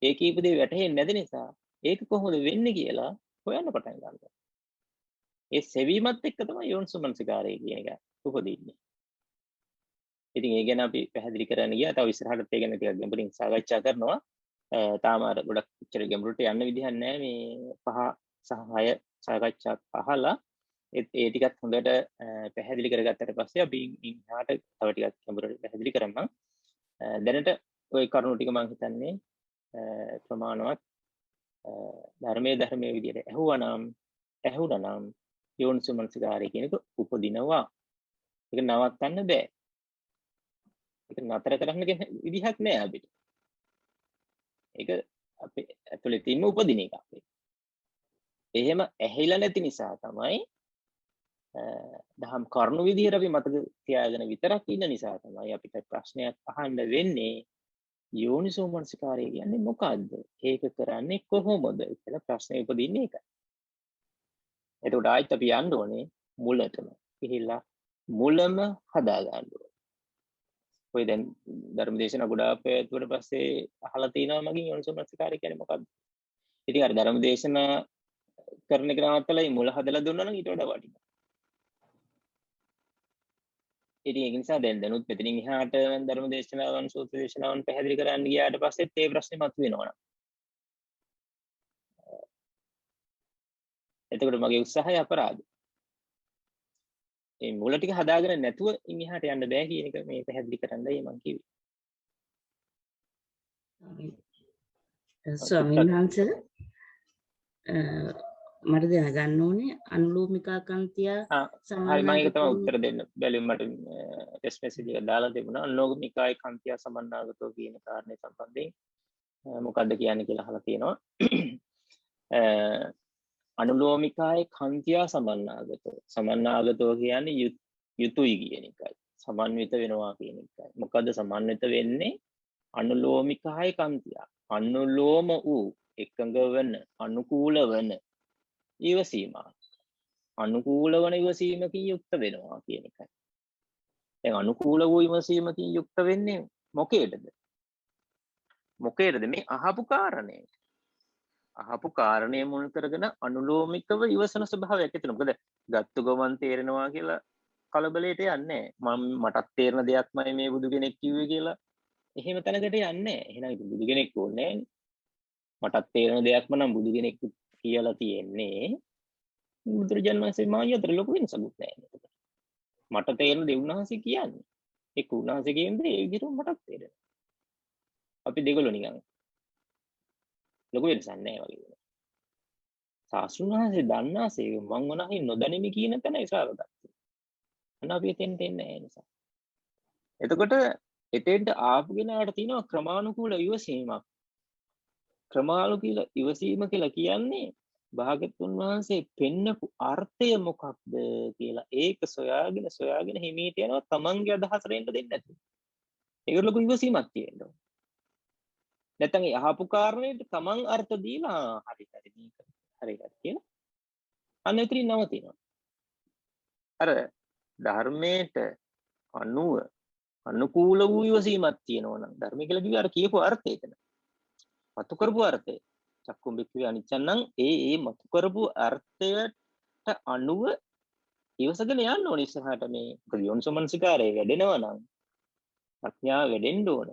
ඒ කියපු දේ වැටහෙන්නේ නැති නිසා, ඒක කොහොමද වෙන්නේ කියලා හොයන්න පටන් ගන්නවා. ඒ සෙවීමත් එක්ක තමයි යෝනිසෝමනසිකාරය කියන එක උපදින්නේ. ඉතින් ඒ ගැන අපි පැහැදිලි කරන්න ගියා. තව ඉස්සරහට ඒ ගැන ටිකක් ගැඹුරින් සාකච්ඡා කරනවා. තාම අර ගොඩක් ඉච්චර ගැඹුරට යන්න විදිහක් නැහැ. මේ 5 සහ 6 සාකච්ඡා අහලා ඒ ටිකත් හොඳට පැහැදිලි කරගත්තට පස්සේ අපි ඉන්හාට තව ටිකක් ගැඹුරට පැහැදිලි කරමු. දැනට ওই කරුණු ටික මම හිතන්නේ ප්‍රමාණවත් ධර්මයේ විදිහට ඇහුණනම් යෝනිසෝමනසිකාරය කියන එක උපදිනවා. ඒක නවත්තන්න බෑ. ඒක නතර කරන්න විදිහක් නෑ අපිට. ඒක අපේ ඇතුලේ තියෙන උපදින එකක්. එහෙම ඇහිලා නැති නිසා තමයි දහම් කරුණු විදිහට අපි මතක තියාගෙන විතරක් ඉන්න නිසා තමයි අපිට ප්‍රශ්නයක් අහන්න වෙන්නේ. යෝනිසෝමනසිකාරය කියන්නේ මොකද්ද? ඒක කරන්නේ කොහොමද කියලා ප්‍රශ්නේ උපදින්නේ ඒකයි. එතකොට ආයෙත් අපි යන්න ඕනේ මුලටම. ගිහිල්ලා මුලම හදා ගන්න ඕනේ. ඔය දැන් ධර්මදේශන ගොඩාක් පැවැත්වුවට පස්සේ අහලා තිනවා මගෙන් යෝනිසෝමනසිකාරය කියන්නේ මොකද්ද? ඉතින් අර ධර්මදේශන කරන එක නවත්තලා මුල හදලා දුන්නා නම් ඊට වඩා වටිනවා. ඉතින් ඒක නිසා දැනුත් මෙතනින් එහාට ධර්ම දේශනාවන් සූත්‍ර දේශනාවන් පැහැදිලි කරන්න ගියාට පස්සෙත් ඒ ප්‍රශ්නේ මතුවෙනවා නම්. එතකොට මගේ උත්සාහය අපරාධ. මේ මුල ටික හදාගෙන නැතුව ඉන්හාට යන්න බෑ කියන එක මේ පැහැදිලි කරන්නයි මම කිව්වේ. ස්වාමීන් වහන්සේ මට දැනගන්න ඕනේ අනුලෝමිකා කන්තිය හරි මම ඒක තමයි උත්තර දෙන්න බැලුම් මට ටෙස්ට් මෙසේජ් එක දාලා තිබුණා අනුලෝමිකායි කන්තිය සමන්නාගතෝ කියන කාරණේ සම්බන්ධයෙන් මොකද්ද කියන්නේ කියලා අහලා තියෙනවා අනුලෝමිකායි කන්තිය සමන්නාගතෝ කියන්නේ යුතුයි කියන එකයි සමන්විත වෙනවා කියන එකයි මොකද්ද සමන්විත වෙන්නේ අනුලෝමිකායි කන්තිය අනුලෝම වූ එකඟ වන අනුකූල වන ඉවසීම අනුකූල වන ඉවසීමකින් යුක්ත වෙනවා කියන එකයි. දැන් අනුකූල වූ ඉවසීමකින් යුක්ත වෙන්නේ මොකේද? මොකේද මේ අහපු කාරණේ? අහපු කාරණේ මුල් කරගෙන අනුලෝමිකව ඉවසන ස්වභාවයක් ඇති වෙනවා. මොකද ගත්තු ගමන් තේරෙනවා කියලා කලබලයට යන්නේ නැහැ. මටත් තේරෙන දෙයක්මයි මේ බුදු කෙනෙක් කිව්වේ කියලා එහෙම තැනකට යන්නේ නැහැ. එහෙනම් බුදු කෙනෙක් ඕනේ නැහැ. මටත් තේරෙන දෙයක්ම නම් බුදු කෙනෙක් කියලා තියෙන්නේ බුදුරජාණන් වහන්සේ මායි අතර ලොකු වෙනසක් නැහැ. මට තේරෙන දේ උන්වහන්සේ කියන්නේ. ඒක උන්වහන්සේ කියන්නේ ඒ විදිහට මටත් තේරෙනවා. අපි දෙගොල්ලෝ නිකන් ලොකු වෙනසක් නැහැ වගේ. සාස්ෘණ වහන්සේ දන්නාසේ මං වනහි නොදැනෙමි කියන තැන ඉස්සරහට. අන්න අපි එතෙන්ට එන්නේ නැහැ නිසා. එතකොට එතෙන්ට ආපු කෙනාට තියෙනවා ක්‍රමානුකූල ඉවසීමක්. ක්‍රමානුකූල ඉවසීම කියලා කියන්නේ භාග්‍යවතුන් වහන්සේ පෙන්නපු අර්ථය මොකක්ද කියලා ඒක සොයාගෙන හිමීට යනවා තමන්ගේ අදහසට එන්න දෙන්නේ නැතුව. ඒකට ලොකු ඉවසීමක් තියෙනවා. නැත්නම් ඒ අහපු කාරණේට තමන් අර්ථ දීලා හරි කියලා අන්න එතනින් නවතිනවා. අර ධර්මයට අනුකූල වූ ඉවසීමක් තියෙනවා නම් ධර්මය කියලා කිව්වේ අර කියපු අර්ථය එතන. මතු කරපු අර්ථය චක්කුම් බික්කවේ අනිච්චන් නම් ඒ මතු කරපු අර්ථයට අනුව ඉවසගෙන යන්න ඕනේ ඉස්සරහට මේ යෝනිසෝමනසිකාරය වැඩෙනවා නම් ප්‍රඥාව වැඩෙන්න ඕන.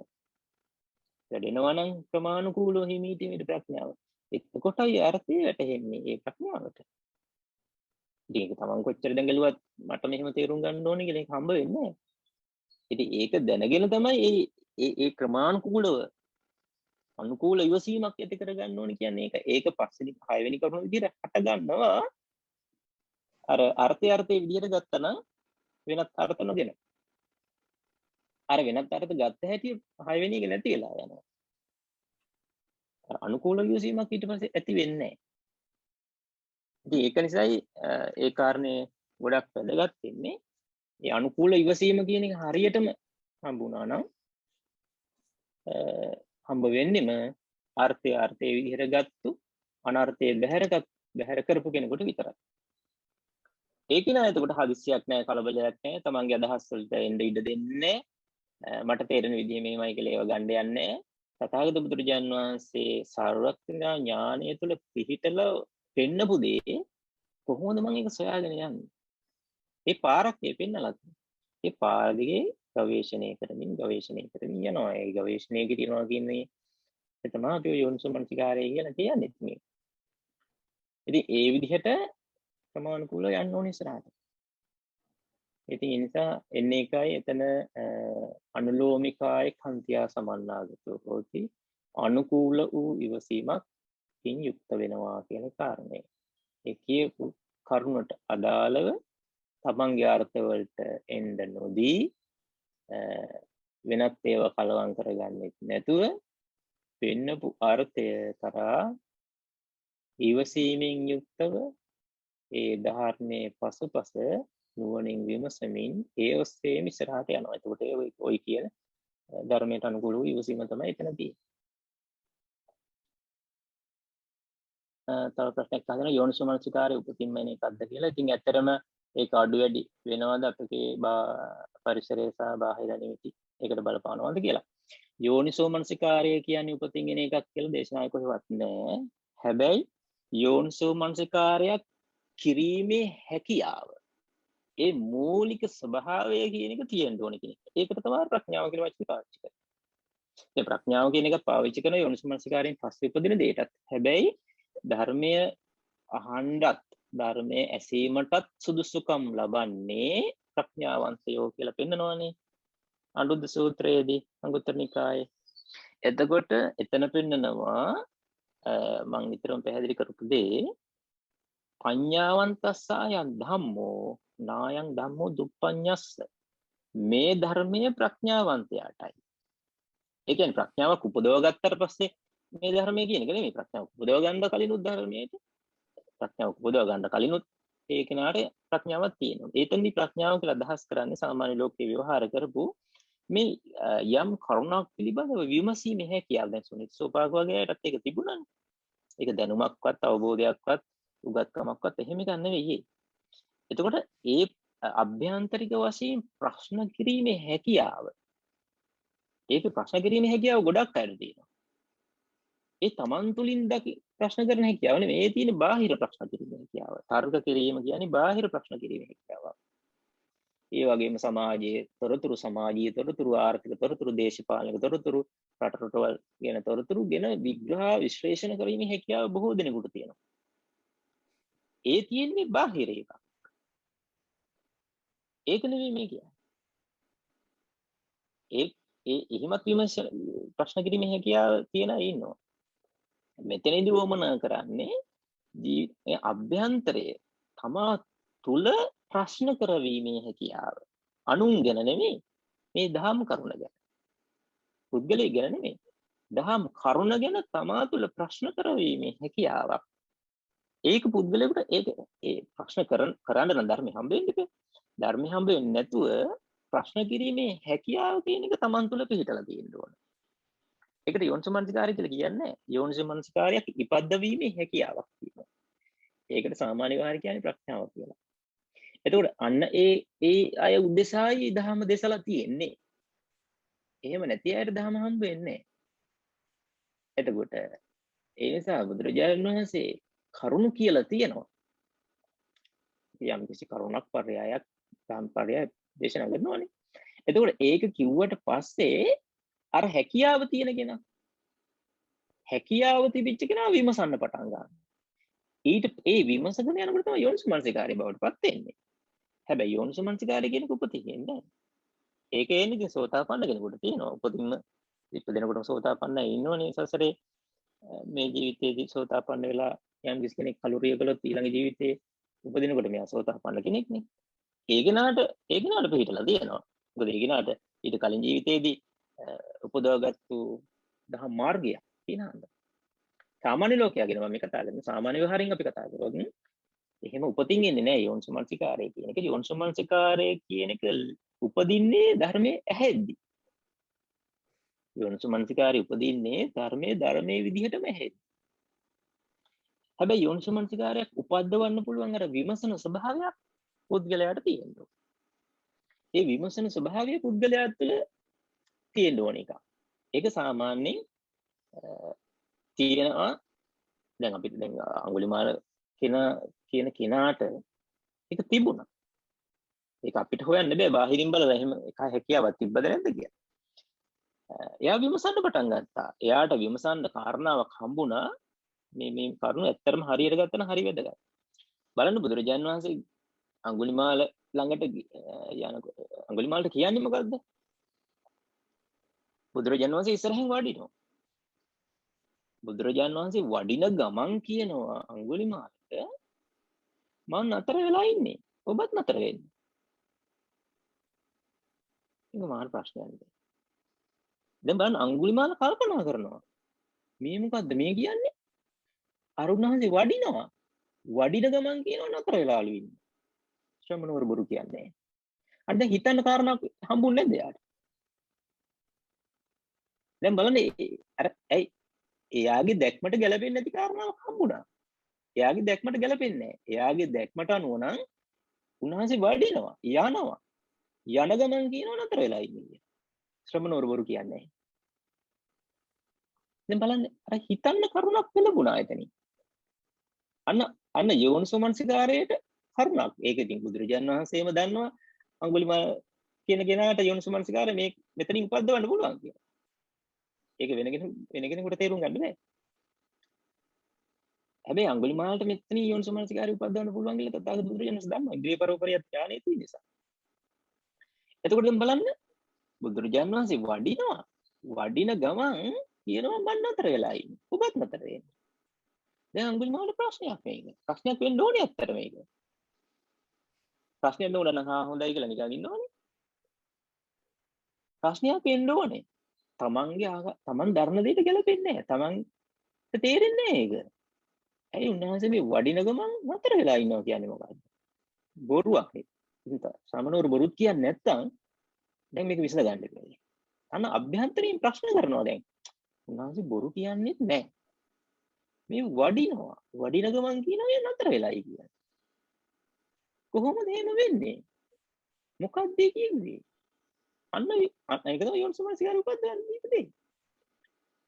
වැඩෙනවා නම් ප්‍රමාණිකූලව හිමීටීමේ ප්‍රඥාව. එතකොටයි අර්ථය වැටහෙන්නේ ඒ ප්‍රඥාවට. ඉතින් ඒක තමන් කොච්චර දැඟලුවත් මට මෙහෙම තේරුම් ගන්න ඕනේ කියලා ඒක හම්බ වෙන්නේ නැහැ. ඉතින් ඒක දැනගෙන තමයි ඒ ක්‍රමානුකූලව අනුකූල ඉවසීමක් ඇති කරගන්න ඕනේ කියන්නේ ඒක පස්වෙනි 6 වෙනි කරුණ විදිහට හට ගන්නවා. අර අර්ථය විදිහට ගත්තා නම් වෙනත් අර්ථ නොගෙන. අර වෙනත් අර්ථ ගත්ත හැටි 6 වෙනි එක නැති වෙලා යනවා. අර අනුකූල ඉවසීමක් ඊට පස්සේ ඇති වෙන්නේ නැහැ. ඉතින් ඒක නිසායි ඒ කාරණේ ගොඩක් වැදගත් වෙන්නේ. ඒ අනුකූල ඉවසීම කියන එක හරියටම හම්බුණා නම් හම්බ වෙන්නෙම අර්ථය විදිහට ගත්තු අනර්ථය බැහැර කරපු කෙනෙකුට විතරයි. ඒක නෑ එතකොට හදිස්සියක් නෑ කලබලයක් නෑ තමන්ගේ අදහස් වලට එන්න ඉඩ දෙන්නේ මට තේරෙන විදිහ මේමයි කියලා ඒව ගන්න යන්නේ තථාගත බුදුරජාන් වහන්සේ සර්වඥා ඥානය තුළ පිහිටලා පෙන්නපු දේ කොහොමද මම ඒක සොයාගෙන යන්නේ? ඒ පාරක් පෙන්නලා ඒ පාර දිගේ ගවේෂණය කරමින් යනවා. ඒ ගවේෂණය කිරීමා කියන්නේ ඒ තමයි අපි යෝනිසෝමනසිකාරය කියලා කියන්නේ මේ. ඉතින් ඒ විදිහට ප්‍රමාණිකූල යන්න ඕනේ ඉස්සරහට. ඉතින් ඒ නිසා එන්නේ එකයි එතන අනුලෝමිකාය කන්තියා සමන්නාගතෝ හොති අනුකූල වූ ඉවසීමක්කින් යුක්ත වෙනවා කියන කාරණේ. ඒ කියපු කරුණට අදාළව තමන්ගේ අර්ථවලට එන්න නොදී වෙනත් ඒවා කලවම් කරගන්නෙත් නැතුව වෙන්නපු අර්ථය කරා ඉවසීමෙන් යුක්තව ඒ ධර්මයේ පසුපස නුවණින් විමසමින් ඒ ඔස්සේම ඉස්සරහට යනවා. එතකොට ඔය කියන ධර්මයට අනුකූල වූ ඉවසීම තමයි එතන තියෙන්නේ. තව ප්‍රශ්නයක් අහගෙන යෝනිසෝමනසිකාරය උපතින්ම එන එකක්ද කියලා. ඉතින් ඇත්තටම ඒක අඩු වැඩි වෙනවද අපේ පරිසරය සහ බාහිර නිමිති ඒකට බලපානවද කියලා. යෝනිසෝමනසිකාරය කියන්නේ උපතින් එන එකක් කියලා දේශනාවේ කොහෙවත් නැහැ. හැබැයි යෝනිසෝමනසිකාරයක් කිරීමේ හැකියාව ඒ මූලික ස්වභාවය කියන එක තියෙන්න ඕනේ කියන එක. ඒකට තමයි ප්‍රඥාව කියලා වචනේ පාවිච්චි කරන්නේ. ඒ ප්‍රඥාව කියන එක පාවිච්චි කරන යෝනිසෝමනසිකාරයෙන් පස්සේ උපදින දෙයටත් හැබැයි ධර්මය අහන්නත් ධර්මයේ ඇසීමටත් සුදුසුකම් ලබන්නේ ප්‍රඥාවන්තයෝ කියලා පෙන්නනවානේ අනුරුද්ධ සූත්‍රයේදී අංගුත්තර නිකායේ. එතකොට එතන පෙන්නනවා මම නිතරම පැහැදිලි කරපු දේ පඤ්ඤාවන්තස්සායන් ධම්මෝ නායං ධම්මෝ දුප්පඤ්ඤස්ස මේ ධර්මයේ ප්‍රඥාවන්තයාටයි. ඒ කියන්නේ ප්‍රඥාවක් උපදව ගත්තට පස්සේ මේ ධර්මයේ කියන එක නෙමෙයි ප්‍රඥාව උපදව ගන්න කලිනුත් ධර්මයේදී ප්‍රඥාව උපදව ගන්න කලිනුත් ඒ කෙනාට ප්‍රඥාවක් තියෙනවා. ඒතෙන්දී ප්‍රඥාව කියලා අදහස් කරන්නේ සාමාන්‍ය ලෝකේ ව්‍යවහාර කරපු මේ යම් කරුණක් පිළිබඳව විමසීමේ හැකියාව. දැන් සුනිත්සෝපාක වගේ අයටත් ඒක තිබුණානේ. ඒක දැනුමක්වත් අවබෝධයක්වත් උගත්කමක්වත් එහෙම එකක් නෙවෙයි. එතකොට ඒ අභ්‍යන්තරික වශයෙන් ප්‍රශ්න කිරීමේ හැකියාව. ඒක ප්‍රශ්න කිරීමේ හැකියාව ගොඩක් අයට තියෙනවා. ඒ තමන් තුළින් ප්‍රශ්න කරන හැකියාව නෙවෙයි. ඒ තියෙන බාහිර ප්‍රශ්න කිරීමේ හැකියාව. තර්ක කිරීම කියන්නේ බාහිර ප්‍රශ්න කිරීමේ හැකියාව. ඒ වගේම සමාජීය තොරතුරු ආර්ථික තොරතුරු දේශපාලනික තොරතුරු රටවල් ගැන තොරතුරු ගැන විග්‍රහ විශ්ලේෂණ කිරීමේ හැකියාව බොහෝ දෙනෙකුට තියෙනවා. ඒ තියෙන්නේ බාහිර එකක්. ඒක නෙවෙයි මේ කියන්නේ. එහෙමත් විමර්ශන ප්‍රශ්න කිරීමේ හැකියාව තියන අය ඉන්නවා. මෙතනදී වමනා කරන්නේ අභ්‍යන්තරයේ තමා තුල ප්‍රශ්න කරවීමේ හැකියාව. අනුන් ගැන නෙමෙයි මේ දහම් කරුණ ගැන. පුද්ගලයා ගැන නෙමෙයි. දහම් කරුණ ගැන තමා තුල ප්‍රශ්න කරවීමේ හැකියාවක්. ඒක පුද්ගලයාට ඒ ප්‍රශ්න කරන්න නම් ධර්මය හම්බ වෙන්න ඉතින්. ධර්මය හම්බ වෙන්නේ නැතුව ප්‍රශ්න කිරීමේ හැකියාව කියන එක තමන් තුළ පිහිටලා තියෙන්න ඕන. ඒකට යෝනිසෝමනසිකාරය කියලා කියන්නේ යෝනිසෝමනසිකාරයක් ඉපද්දවීමේ හැකියාවක් තියෙනවා. ඒකට සාමාන්‍ය විහාර කියන්නේ ප්‍රඥාව කියලා. එතකොට අන්න ඒ අය උදෙසායි ධර්ම දේශලා තියෙන්නේ. එහෙම නැති අයට ධර්ම හම්බ වෙන්නේ නැහැ. එතකොට ඒ නිසා බුදුරජාණන් වහන්සේ කරුණු කියලා තියෙනවා. යම් කිසි කරුණක් පරයයක් සම්පරය දේශනා කරනවානේ. එතකොට ඒක කිව්වට පස්සේ අර හැකියාව තියෙන කෙනා හැකියාව තිබිච්ච කෙනා විමසන්න පටන් ගන්නවා. ඊට ඒ විමසගෙන යනකොට තමයි යෝනිසමනසිකාරය බවට පත් වෙන්නේ. හැබැයි යෝනිසමනසිකාරය කියන උපතින්නේ නැහැ. ඒක එන්නේ ඉතින් සෝතාපන්න කෙනෙකුට තියෙනවා. උපතින්ම ඉපදෙනකොටම සෝතාපන්නයි ඉන්නෝනේ සසරේ. මේ ජීවිතයේදී සෝතාපන්න වෙලා යම් කිසි කෙනෙක් කලුරිය කළොත් ඊළඟ ජීවිතේ උපදිනකොට මෙයා සෝතාපන්න කෙනෙක් නේ. ඒ කෙනාට පිළිහිටලා තියෙනවා. මොකද ඒ කෙනාට ඊට කලින් ජීවිතේදී උපදවගත්තු දහම් මාර්ගය තියෙනවා. සාමාන්‍ය ලෝකයා ගැන මම කතා කරන්නේ සාමාන්‍ය ව්‍යවහාරින් අපි කතා කරොත් එහෙම උපතින් එන්නේ නැහැ යෝනිසමනසිකාරය කියන එක. යෝනිසමනසිකාරය කියන එක උපදින්නේ ධර්මයේ ඇහෙද්දි. යෝනිසමනසිකාරය උපදින්නේ ධර්මයේ විදිහටම ඇහෙද්දි. හැබැයි යෝනිසමනසිකාරයක් උපද්දවන්න පුළුවන් අර විමසන ස්වභාවයක් පුද්ගලයාට තියෙනවා. ඒ විමසන ස්වභාවය පුද්ගලයා තුළ තියෙන්න ඕන එක. ඒක සාමාන්‍යයෙන් තියෙනවා. දැන් අපිට දැන් අඟුලිමාල කියන කෙනාට ඒක තිබුණා. ඒක අපිට හොයන්න බෑ බාහිරින් බලලා එහෙම එක හැකියාවක් තිබ්බද නැද්ද කියලා. එයා විමසන්න පටන් ගත්තා. එයාට විමසන්න කාරණාවක් හම්බුණා. මේ කරුණ ඇත්තටම හරියට ගත්තා නම් හරි වැදගත්. බලන්න බුදුරජාණන් වහන්සේ අඟුලිමාල ළඟට යනකොට අඟුලිමාලට කියන්නේ මොකද්ද? බුදුරජාණන් වහන්සේ ඉස්සරහින් වඩිනවා. බුදුරජාණන් වහන්සේ වඩින ගමන් කියනවා අඟුලිමාලට මම නතර වෙලා ඉන්නේ. ඔබත් නතර වෙන්න. ඒක මාන ප්‍රශ්නයක්. දැන් බලන්න අඟුලිමාල කල්පනා කරනවා. මේ මොකද්ද මේ කියන්නේ? අරුණහන්සේ වඩිනවා. වඩින ගමන් කියනවා නතර වෙලාලු ඉන්නේ. ශ්‍රමණවරු බොරු කියන්නේ. අර දැන් හිතන්න කාරණාවක් හම්බුන්නේ නැද්ද යාට? දැන් බලන්න අර ඇයි එයාගේ දැක්මට ගැලපෙන්නේ නැති කාරණාවක් හම්බුණා. එයාගේ දැක්මට ගැලපෙන්නේ නැහැ. එයාගේ දැක්මට අනුව නම් උන්වහන්සේ වඩිනවා, යනවා. යන ගමන් කියනවා නතර වෙලා ඉන්නේ. ශ්‍රමණවරු බොරු කියන්නේ. දැන් බලන්න අර හිතන්න කරුණක් ලැබුණා එතනින්. අන්න යෝනිසෝමනසිකාරයට කරුණක්. ඒක ඉතින් බුදුරජාණන් වහන්සේම දන්නවා අඟුලිමාල කියන කෙනාට යෝනිසෝමනසිකාරය මේ මෙතනින් උපද්දවන්න පුළුවන් කියලා. ඒක වෙන කෙනෙකුට තේරුම් ගන්න බෑ. හැබැයි අඟුලිමාලට මෙතනින් යෝනිසෝමනසිකාරය උපද්දවන්න පුළුවන් කියලා තථාගත බුදුරජාණන් වහන්සේ දන්නවා. ඉන්ද්‍රිය පරෝපරිය ඥානෙ තියෙන නිසා. එතකොට දැන් බලන්න බුදුරජාණන් වහන්සේ වඩින ගමන් කියනවා මම නතර වෙලා ඉන්නේ. ඔබත් නතර වෙන්න. දැන් අඟුලිමාලට ප්‍රශ්නයක් මේක. ප්‍රශ්නයක් වෙන්න ඕනේ ඇත්තට මේක. ප්‍රශ්නයක් නෝන නම් හොඳයි කියලා නිකන් ඉන්නවනේ. ප්‍රශ්නයක් වෙන්න ඕනේ. තමන් දරන දෙයට ගැලපෙන්නේ නැහැ. තමන්ට තේරෙන්නේ නැහැ ඒක. ඇයි උන්වහන්සේ මේ වඩින ගමන් නතර වෙලා ඉන්නවා කියන්නේ මොකද්ද? බොරුවක් නේ. ශ්‍රමණවරු බොරුත් කියන්නේ නැත්තම් දැන් මේක විසඳ ගන්න බැහැ. අන්න අභ්‍යන්තරයෙන් ප්‍රශ්න කරනවා දැන්. උන්වහන්සේ බොරු කියන්නේත් නැහැ. මේ වඩිනවා. වඩින ගමන් කියනවා නතර වෙලායි කියන්නේ. කොහොමද එහෙම වෙන්නේ? මොකක්ද කියන්නේ? අන්න ඒක තමයි යෝනිසෝමනසිකාරය උපද්දවන්න දීපදේ.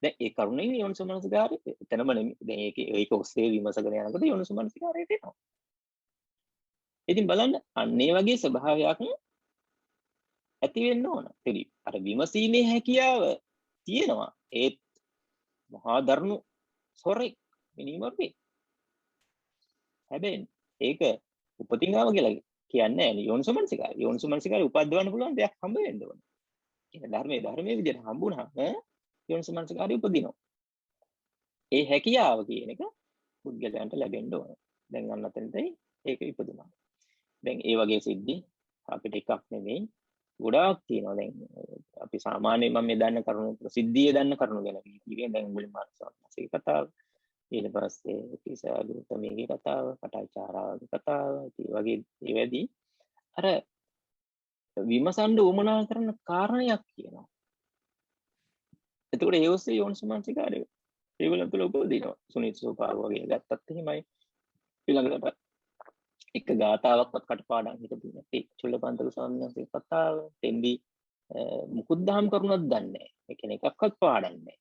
දැන් ඒ කරුණේ යෝනිසෝමනසිකාරය එතනම නෙමෙයි. දැන් ඒක ඔස්සේ විමසගෙන යනකොට යෝනිසෝමනසිකාරයට එනවා. ඉතින් බලන්න අන්න ඒ වගේ ස්වභාවයක් ඇති වෙන්න ඕන. අර විමසීමේ හැකියාව තියෙනවා. ඒත් මහා දරුණු සොරෙක් මිනිමරුවේ. හැබැයි ඒක උපතින් ආව කියලා කියන්නේ නැහැ යෝනිසෝමනසිකාරය. යෝනිසෝමනසිකාරය උපද්දවන්න පුළුවන් දෙයක් හම්බ වෙන්න ඕන. කියන ධර්මයේ විදිහට හම්බුනහම යෝනිසෝමනසිකාරය උපදිනවා. ඒ හැකියාව කියන එක පුද්ගලයන්ට ලැබෙන්න ඕන. දැන් අන්න අතනදී ඒක ඉපදුනා. දැන් ඒ වගේ සිද්ධි අපිට එකක් නෙමෙයි ගොඩාක් තියෙනවා. දැන් අපි සාමාන්‍යයෙන් මම මේ දන්න කරුණු ප්‍රසිද්ධිය දන්න කරුණු ගැන කිව්වේ. දැන් මුලින්ම සාමාසික කතාව, ඊට පස්සේ කිසාගුතමීගේ කතාව, කටාචාරාගේ කතාව, ඒ වගේ ඒවැදී අර විමසන්න උවමනා කරන කාරණයක් කියනවා. එතකොට ඒ ඔස්සේ යෝනිසෝමනසිකාරය ඒගොල්ලන් තුළ උපදිනවා. සුනීත සෝපාව වගේ ගත්තත් එහෙමයි. ඊළඟට එක ගාතාවක්වත් කටපාඩම් හිතපු නැති චුල්ලපන්තක ස්වාමීන් වහන්සේ කතාව තෙන්දී මුකුත් දහම් කරුණක් දන්නේ නැහැ. ඒ කියන්නේ එකක්වත් පාඩම් නැහැ.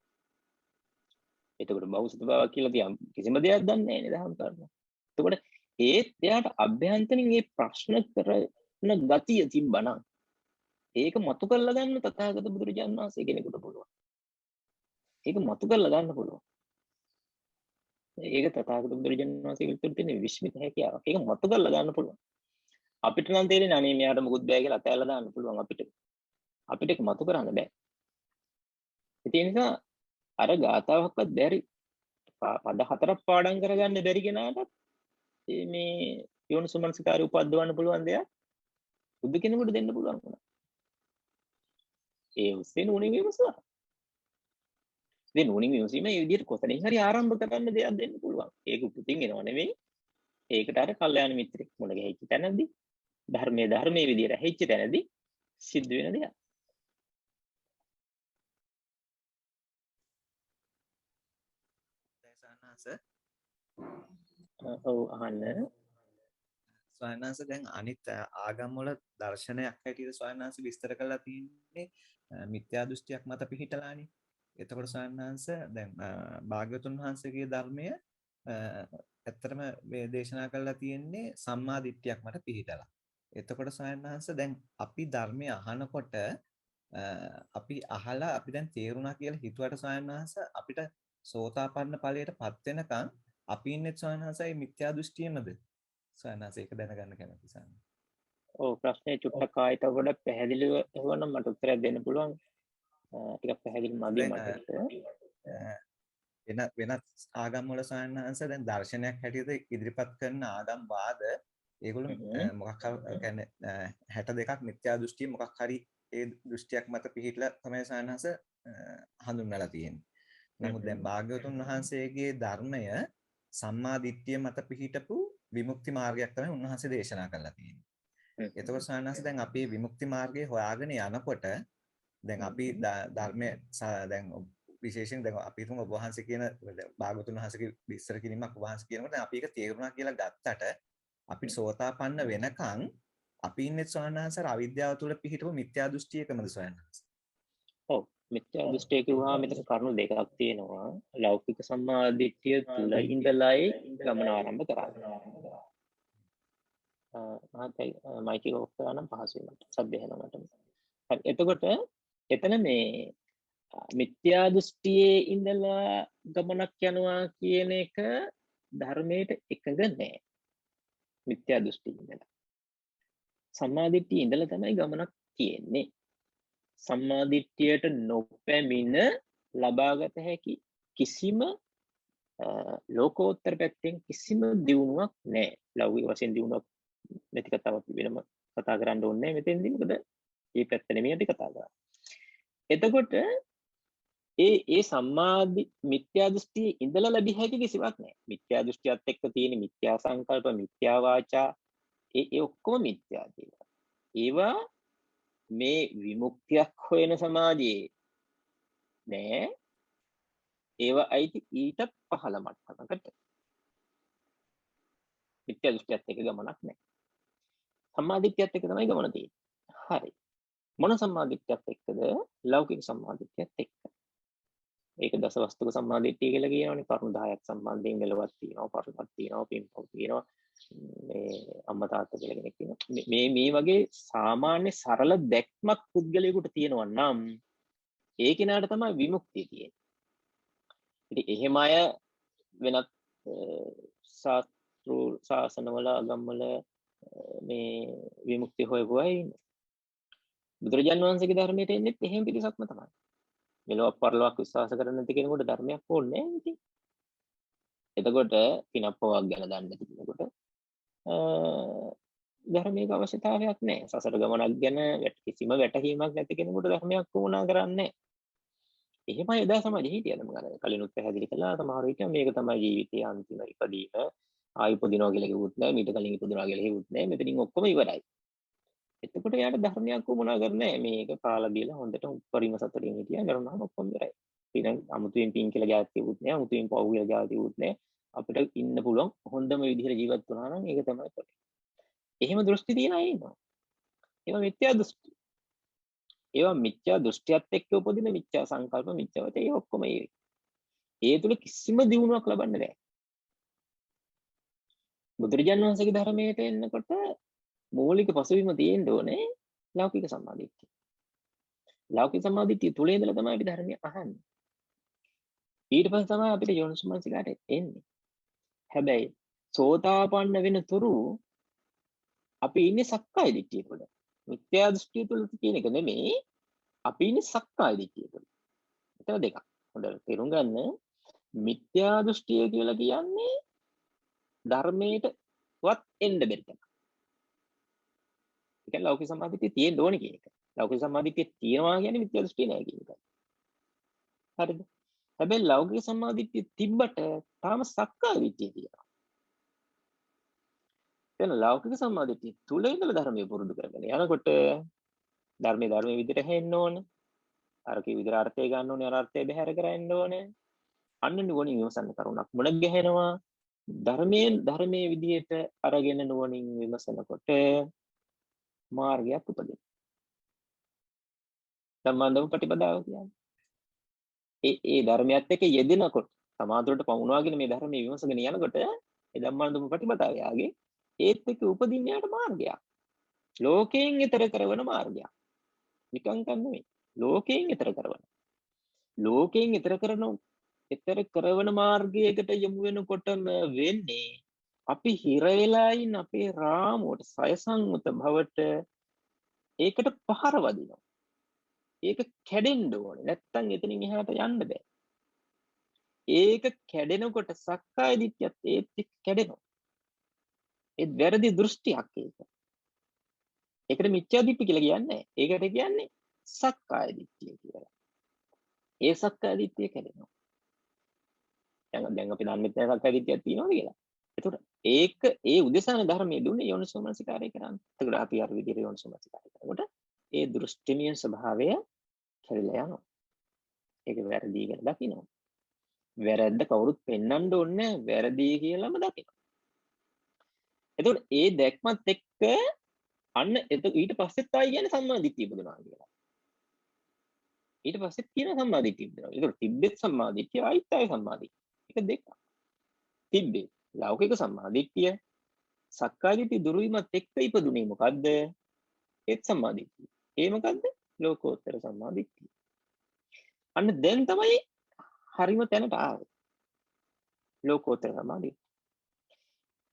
එතකොට බෞද්ධ බව කියලා තියම් කිසිම දෙයක් දන්නේ නැහැ නේද දහම් කරුණ. එතකොට එයාට අභ්‍යන්තරින් මේ ප්‍රශ්න කරන ගතිය තිබ්බනම් ඒක මතු කරලා ගන්න තථාගත බුදුරජාණන් වහන්සේ කෙනෙකුට පුළුවන්. ඒක මතු කරලා ගන්න පුළුවන්. ඒක තථාගත බුදුරජාණන් වහන්සේගේ තුළ තියෙන විශ්මිත හැකියාවක්. ඒක මතු කරලා දාන්න පුළුවන්. අපිට නම් තේරෙන්නේ අනේ මෙයාට මුකුත් බෑ කියලා අතහැරලා දාන්න පුළුවන් අපිට. අපිට ඒක මතු කරන්න බෑ. ඒ නිසා අර ගාතාවක්වත් බැරි පද හතරක් පාඩම් කරගන්න බැරි කෙනාට මේ යෝනිසෝමනසිකාරය උපද්දවන්න පුළුවන් දෙයක් බුදු කෙනෙකුට දෙන්න පුළුවන් වුණා. ඒ ඔස්සේ නුවණින් විමසුවා. ඉතින් නුවණින් විමසීම මේ විදිහට කොතනින් හරි ආරම්භ කරන්න දෙයක් දෙන්න පුළුවන්. ඒක උපතින් එනව නෙවෙයි. ඒකට අර කල්යාණ මිත්‍රෙක් මුණ ගැහිච්ච තැනදී ධර්මයේ විදිහට ඇහිච්ච තැනදී සිද්ධ වෙන දෙයක්. ඔව් අහන්න. ස්වයංනාංශ දැන් අනිත් ආගම් වල දර්ශනයක් හැටියට ස්වයංනාංශ විස්තර කරලා තියෙන්නේ මිත්‍යා දෘෂ්ටියක් මත පිහිටලානේ. එතකොට ස්වයංනාංශ දැන් භාග්‍යවතුන් වහන්සේගේ ධර්මය ඇත්තටම මේ දේශනා කරලා තියෙන්නේ සම්මා දිට්ඨියක් මත පිහිටලා. එතකොට ස්වයංනාංශ දැන් අපි ධර්මය අහනකොට අපි අහලා අපි දැන් තේරුණා කියලා හිතුවට ස්වයංනාංශ අපිට සෝතාපන්න ඵලයටපත් වෙනකන් අපි ඉන්නේ ස්වයංනාංශයි මිත්‍යා දෘෂ්ටියෙමද? ස්වයංනාංශ ඒක දැනගන්න කැමතියි සන්න. ඔව් ප්‍රශ්නේ චුට්ටක් ආයෙත් ගොඩක් පැහැදිලිව එවනම් මට උත්තරයක් දෙන්න පුළුවන්. ටිකක් පැහැදිලි මදි මට. වෙනත් ආගම් වල ස්වයංනාංශ දැන් දර්ශනයක් හැටියට ඉදිරිපත් කරන ආගම් වාද ඒගොල්ලෝ මොකක් කියන්නේ 62ක් මිත්‍යා දෘෂ්ටිය මොකක් හරි ඒ දෘෂ්ටියක් මත පිහිටලා තමයි ස්වයංනාංශ හඳුන්වලා තියෙන්නේ. නමුත් දැන් භාග්‍යවතුන් වහන්සේගේ ධර්මය සම්මා දිට්ඨිය මත පිහිටපු විමුක්ති මාර්ගයක් තමයි උන්වහන්සේ දේශනා කරලා තියෙන්නේ. එතකොට ස්වාමීන් දැන් අපි විමුක්ති මාර්ගයේ හොයාගෙන යනකොට දැන් අපි ධර්මයේ දැන් විශේෂයෙන් දැන් අපි තුම ඔබ වහන්සේ කියන භාග්‍යවතුන් වහන්සේගේ විස්තර කිරීමක් ඔබ වහන්සේ කියනකොට දැන් අපි ඒක තේරුණා කියලා ගත්තට අපිට සෝතාපන්න වෙනකන් අපි ඉන්නේ ස්වාමීන් වහන්සේ අවිද්‍යාව තුළ පිහිටපු මිත්‍යා දෘෂ්ටියකමද ස්වාමීන් වහන්සේ? ඔව් මිත්‍යා දෘෂ්ටිය කිව්වහම මෙතන කරුණු දෙකක් තියෙනවා. ලෞකික සම්මා දිට්ඨිය තුළ ඉඳලායි ගමන ආරම්භ කරන්නේ. මහත්තයා මයික් එක ඔෆ් කරා නම් පහසුයි මට. සද්ද එනවා මට. හරි එතකොට එතන මේ මිත්‍යා දෘෂ්ටියේ ඉඳලා ගමනක් යනවා කියන එක ධර්මයට එකඟ නැහැ. මිත්‍යා දෘෂ්ටියේ ඉඳලා. සම්මා දිට්ඨියේ ඉඳලා තමයි ගමනක් තියෙන්නේ. සම්මා දිට්ඨියට නොපැමිණ ලබාගත හැකි කිසිම ලෝකෝත්තර පැත්තෙන් කිසිම දියුණුවක් නැහැ. ලෞකික වශයෙන් දියුණුවක් නැති කතාවක් වෙනම කතා කරන්න ඕනේ නැහැ මෙතෙන්දී. මොකද මේ පැත්ත නෙමෙයි අපි කතා කරන්නේ. එතකොට ඒ සම්මාදි මිත්‍යා දෘෂ්ටියේ ඉඳලා ලැබිය හැකි කිසිවක් නැහැ. මිත්‍යා දෘෂ්ටියත් එක්ක තියෙන මිත්‍යා සංකල්ප, මිත්‍යා වාචා ඒ ඔක්කොම මිත්‍යා දේවල්. ඒවා මේ විමුක්තියක් හොයන සමාජයේ නෑ. ඒවා අයිති ඊට පහළ මට්ටමකට. මිත්‍යා දෘෂ්ටියත් එක්ක ගමනක් නැහැ. සම්මාදිට්ඨියත් එක්ක තමයි ගමන තියෙන්නේ. හරි. මොන සම්මාදිට්ඨියත් එක්කද? ලෞකික සම්මාදිට්ඨියත් එක්ක. ඒක දසවස්තුක සම්මාදිට්ඨිය කියලා කියනවනේ. කරුණු 10ක් සම්බන්ධයෙන් මෙලොවක් තියෙනවා, පරලොවක් තියෙනවා, පින්පව් තියෙනවා. මේ අම්මා තාත්තා කියලා කෙනෙක් තියෙනවා. මේ වගේ සාමාන්‍ය සරල දැක්මක් පුද්ගලයෙකුට තියෙනවා නම් ඒ කෙනාට තමයි විමුක්තිය තියෙන්නේ. ඉතින් එහෙම අය වෙනත් ශාසනවල අගම්වල මේ විමුක්තිය හොයපුවා ඉන්නේ. බුදුරජාණන් වහන්සේගේ ධර්මයට එන්නේ එහෙම පිළිසක්ම තමයි. මෙලොවක් පරලොවක් විශ්වාස කරන නැති කෙනෙකුට ධර්මයක් ඕනේ නැහැ ඉතින්. එතකොට පිනප්පවක් ගැන දන්නේ නැති කෙනෙකුට ධර්මයක අවශ්‍යතාවයක් නැහැ. සසර ගමනක් ගැන කිසිම වැටහීමක් නැති කෙනෙකුට ධර්මයක් වුණා කරන්නේ නැහැ. එහෙමයි එදා සමාජයේ හිටියද මම කලිනුත් පැහැදිලි කළා. සමහර විට මේක තමයි ජීවිතයේ අන්තිම ඉපදීම. ආයි උපදිනවා කියලා කිව්වොත් නැහැ. මීට කලින් ඉපදුනා කියලා කිව්වොත් නැහැ. මෙතනින් ඔක්කොම ඉවරයි. එතකොට යාට ධර්මයක් වුණා කරන්නේ මේක කාලා බීලා හොඳට උපරිම සතුටින් හිටියා. කරුණාම ඔක්කොම ඉවරයි. ඊළඟ අමුතුවෙන් පින් කියලා જાතියුත් නැහැ. අමුතුවෙන් පව් කියලා જાතියුත් නැහැ. අපිට ඉන්න පුළුවන් හොඳම විදිහට ජීවත් වුණා නම් ඒක තමයි පොඩි. එහෙම දෘෂ්ටි තියන අය ඉන්නවා. ඒවා මිත්‍යා දෘෂ්ටි. ඒවා මිත්‍යා දෘෂ්ටියත් එක්ක උපදින මිත්‍යා සංකල්ප මිත්‍යාවත ඒ ඔක්කොම ඒ තුල කිසිම දියුණුවක් ලබන්න බෑ. බුදුරජාණන් වහන්සේගේ ධර්මයට එන්නකොට මූලික පසුබිම තියෙන්න ඕනේ ලෞකික සම්මාදිට්ඨිය. ලෞකික සම්මාදිට්ඨිය තුල ඉඳලා තමයි අපි ධර්මය අහන්නේ. ඊට පස්සේ තමයි අපිට යෝනිසෝමනසිකාරය එන්නේ. හැබැයි සෝතාපන්න වෙනතුරු අපි ඉන්නේ සක්කාය දිට්ඨිය තුළ. මිත්‍යා දෘෂ්ටිය තුළ කියන එක නෙමෙයි, අපි ඉන්නේ සක්කාය දිට්ඨිය තුළ. එතන දෙකක්. හොඳට තේරුම් ගන්න. මිත්‍යා දෘෂ්ටිය කියලා කියන්නේ ධර්මයටවත් එන්න බැරි තැන. ඒ කියන්නේ ලෞකික සම්මාදිටිය තියෙන්න ඕනේ කියන එක. ලෞකික සම්මාදිටිය තියෙනවා කියන්නේ මිත්‍යා දෘෂ්ටිය නෑ කියන එකයි. හරිද? හැබැයි ලෞකික සම්මාදිටිය තිබ්බට තාම සක්කාය දිට්ඨිය තියෙනවා. එතන ලෞකික සම්මාදිටිය තුල ඉඳලා ධර්මයේ පුරුදු කරගෙන යනකොට ධර්මයේ විදිහට හෙන්න ඕනේ. අර කී විදිහට අර්ථය ගන්න ඕනේ, අර අර්ථය බැහැර කරන්න ඕනේ. අන්න නුවණින් විමසන්න කරුණක් මුණ ගැහෙනවා. ධර්මයේ විදිහට අරගෙන නුවණින් විමසනකොට මාර්ගයක් උපදිනවා. සම්මාදම ප්‍රතිපදාව කියන්නේ. ඒ ධර්මයත් එක්ක යෙදෙනකොට සමාධියට පමුණවාගෙන මේ ධර්මයේ විමසගෙන යනකොට ඒ ධම්මානුදම ප්‍රතිපදාව යාගේ ඒත් එක්ක උපදින්න යාට මාර්ගයක්. ලෝකයෙන් ඈතර කරන මාර්ගයක්. නිකන් කන්නේ ලෝකයෙන් ඈතර කරන. ලෝකයෙන් ඈතර කරන මාර්ගයකට යමු වෙනකොටම වෙන්නේ අපි හිර වෙලා ඉන්න අපේ රාමුවට සයසංගත භවට ඒකට පහර වදිනවා. ඒක කැඩෙන්න ඕනේ. නැත්තම් එතනින් එහාට යන්න බෑ. ඒක කැඩෙනකොට සක්කාය දිට්ඨියත් ඒත් එක්ක කැඩෙනවා. ඒ වැරදි දෘෂ්ටියක් ඒක. ඒකට මිත්‍යා දිට්ඨිය කියලා කියන්නේ. ඒකට කියන්නේ සක්කාය දිට්ඨිය කියලා. ඒ සක්කාය දිට්ඨිය කැඩෙනවා. දැන් අපි දන්නේ නැහැ සක්කාය දිට්ඨියක් තියෙනවද කියලා. ඒතකොට ඒක ඒ උදෙසාන ධර්මයේ දුන්නේ යෝනිසෝමනසිකාරය කරන්නේ. ඒතකොට අපි අර විදිහට යෝනිසෝමනසිකාරය කරනකොට ඒ දෘෂ්ටිමය ස්වභාවය කැඩිලා යනවා. ඒක වැරදි කියලා දකිනවා. වැරද්ද කවුරුත් පෙන්වන්න ඕනේ වැරදි කියලාම දකිනවා. එතකොට ඒ දැක්මත් එක්ක අන්න ඊට පස්සෙත් ආයි කියන්නේ සම්මාදිට්ඨිය බුදුනා කියලා. ඊට පස්සෙත් කියන සම්මාදිට්ඨිය බුදුනා. ඒතකොට තිබ්බෙත් සම්මාදිට්ඨිය ආයිත් ආයි සම්මාදිට්ඨිය. ඒක දෙකක්. තිබ්බේ ලෞකික සම්මාදිට්ඨිය සක්කාය දිට්ඨිය දුරු වීමත් එක්ක ඉපදුනේ මොකද්ද? ඒත් සම්මාදිට්ඨිය. ඒ මොකද්ද? ලෝකෝත්තර සම්මාදිට්ඨිය. අන්න දැන් තමයි හරිම තැනට ආවේ. ලෝකෝත්තර සම්මාදිට්ඨිය.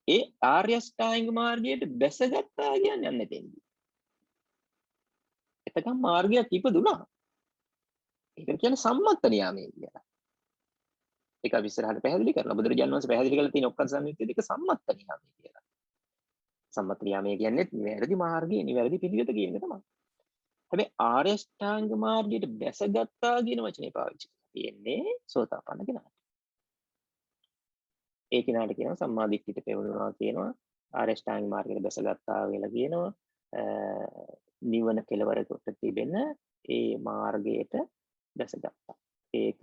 ඒ ආර්ය අෂ්ටාංග මාර්ගයට බැසගත්තා කියන්නේ යන්නේ තෙන්දී. එතකම් මාර්ගයක් ඉපදුනා. ඒක කියන්නේ සම්මත නියාමයේ කියලා. ඒක විස්තරහට පැහැදිලි කරලා බුදුරජාණන් වහන්සේ පැහැදිලි කරලා තියෙන ඔක්කන් සම්මිතිය දෙක සම්මත නියාමයේ කියලා. සම්මත නියාමයේ කියන්නේ නිවැරදි මාර්ගය, නිවැරදි පිළිවෙත කියන එක තමයි. හැබැයි ආර්ය අෂ්ටාංග මාර්ගයට බැසගත්තා කියන වචනේ පාවිච්චි කරලා තියෙන්නේ සෝතාපන්න කෙනාට. ඒ කෙනාට කියනවා සම්මාදිට්ඨියට පෙවුණා කියනවා, ආර්ය අෂ්ටාංග මාර්ගයට බැසගත්තා කියලා කියනවා. නිවන කෙලවරකට තිබෙන ඒ මාර්ගයට බැසගත්තා. ඒක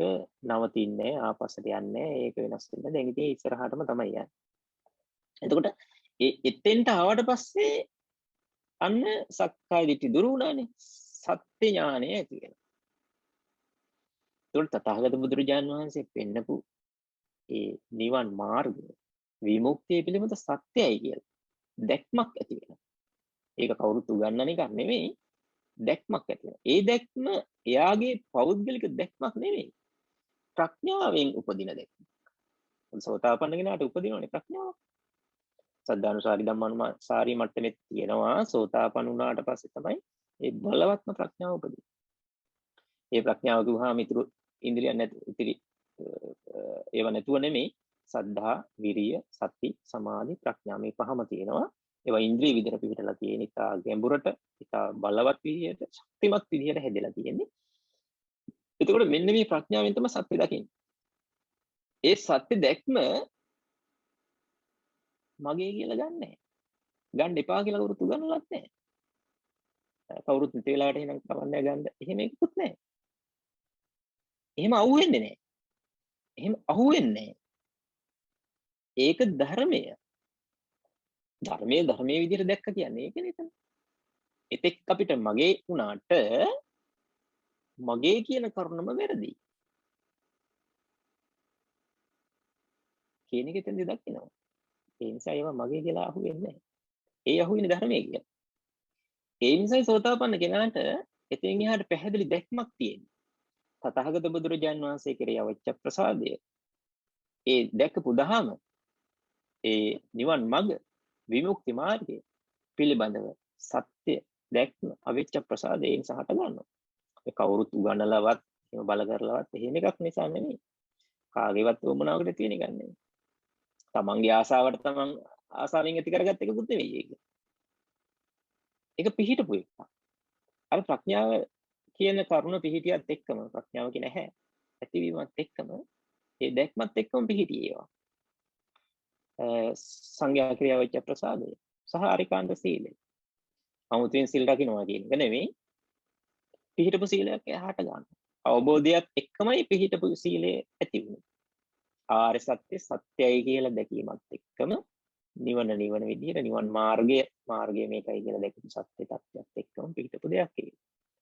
නවතින්නේ ආපස්සට යන්නේ, ඒක වෙනස් වෙන්නේ. දැන් ඉතින් ඉස්සරහටම තමයි යන්නේ. එතකොට එතෙන්ට ආවට පස්සේ අන්න සක්කාය දිට්ඨිය දුරු වුණානේ. සත්‍ය ඥානය ඇති වෙනවා. ඒකට තථාගත බුදුරජාණන් වහන්සේ පෙන්නපු ඒ නිවන් මාර්ගය විමුක්තිය පිළිබඳ සත්‍යයි කියලා දැක්මක් ඇති වෙනවා. ඒක කවුරුත් උගන්වන එකක් නෙමෙයි, දැක්මක් ඇති වෙනවා. ඒ දැක්ම එයාගේ පෞද්ගලික දැක්මක් නෙමෙයි. ප්‍රඥාවෙන් උපදින දැක්ම. සෝතාපන්න කෙනාට උපදිනවනේ ප්‍රඥාව. සද්ධානුසාරි ධම්මානුසාරි මට්ටමේ තියෙනවා. සෝතාපන්න වුණාට පස්සේ තමයි ඒ බලවත්ම ප්‍රඥාව උපදින්නේ. ඒ ප්‍රඥාව කිව්වහම ඉතුරු ඉන්ද්‍රියන් නැති ඉතිරි ඒව නැතුව නෙමෙයි. සද්ධා, විරිය, සති, සමාධි, ප්‍රඥා මේ පහම තියෙනවා. ඒවා ඉන්ද්‍රිය විදිහට පිටලා තියෙන ඉතා ගැඹුරට, ඉතා බලවත් විදිහට, ශක්තිමත් විදිහට හැදලා තියෙන්නේ. එතකොට මෙන්න මේ ප්‍රඥාවෙන් තමයි සත්‍ය දකින්නේ. ඒ සත්‍ය දැක්ම මගේ කියලා ගන්න නැහැ. ගන්න එපා කියලා කවුරුත් උගන්වලත් නැහැ. කවුරුත් මේ වෙලාවට එහෙනම් කවන්නේ ගන්න. එහෙම එකකුත් නැහැ. එහෙම අහුවෙන්නේ නැහැ. එහෙම අහුවෙන්නේ නැහැ. ඒක ධර්මය. ධර්මයේ විදිහට දැක්ක කියන්නේ ඒකනේ එතන. එතෙක් අපිට මගේ වුණාට මගේ කියන කරුණම වැරදි. කියන එක එතනදී දකිනවා. ඒ නිසා ඒවා මගේ කියලා අහුවෙන්නේ නැහැ. ඒ අහුවෙන්නේ ධර්මයේ කියලා. ඒ නිසා සෝතාපන්න කෙනාට එතෙන් එහාට පැහැදිලි දැක්මක් තියෙනවා. තථාගත බුදුරජාණන් වහන්සේ කෙරෙහි අවච්ච ප්‍රසාදය. ඒ දැක්කපු දහම ඒ නිවන් මඟ විමුක්ති මාර්ගය පිළිබඳව සත්‍ය දැක්ම අවිච්ඡ ප්‍රසාදයෙන් සහට ගන්නවා. ඒ කවුරුත් උගන්නලවත් එහෙම බල කරලවත් එහෙම එකක් නිසා නෙමෙයි. කාගේවත් වමනාවකට තියෙන එකක් නෙමෙයි. තමන්ගේ ආසාවට තමන් ආසාවෙන් ඇති කරගත්ත එකකුත් නෙවෙයි ඒක. ඒක පිහිටපු එක. අර ප්‍රඥාව කියන කරුණ පිහිටියත් එක්කම ප්‍රඥාව කියන හැ ඇතිවීමත් එක්කම ඒ දැක්මත් එක්කම පිහිටියේවා. සංඥා ක්‍රියාවච්ච ප්‍රසාදය සහ අරිකාන්ත සීලය. අමුතුවෙන් සිල් රකින්නවා කියන එක නෙවෙයි. පිහිටපු සීලයක් එහාට ගන්න. අවබෝධයක් එක්කමයි පිහිටපු සීලය ඇති වෙන්නේ. ආර්ය සත්‍ය සත්‍යයි කියලා දැකීමත් එක්කම නිවන විදිහට නිවන් මාර්ගය මේකයි කියලා දැකපු සත්‍ය තත්ත්වයක් එක්කම පිහිටපු දෙයක් ඒක.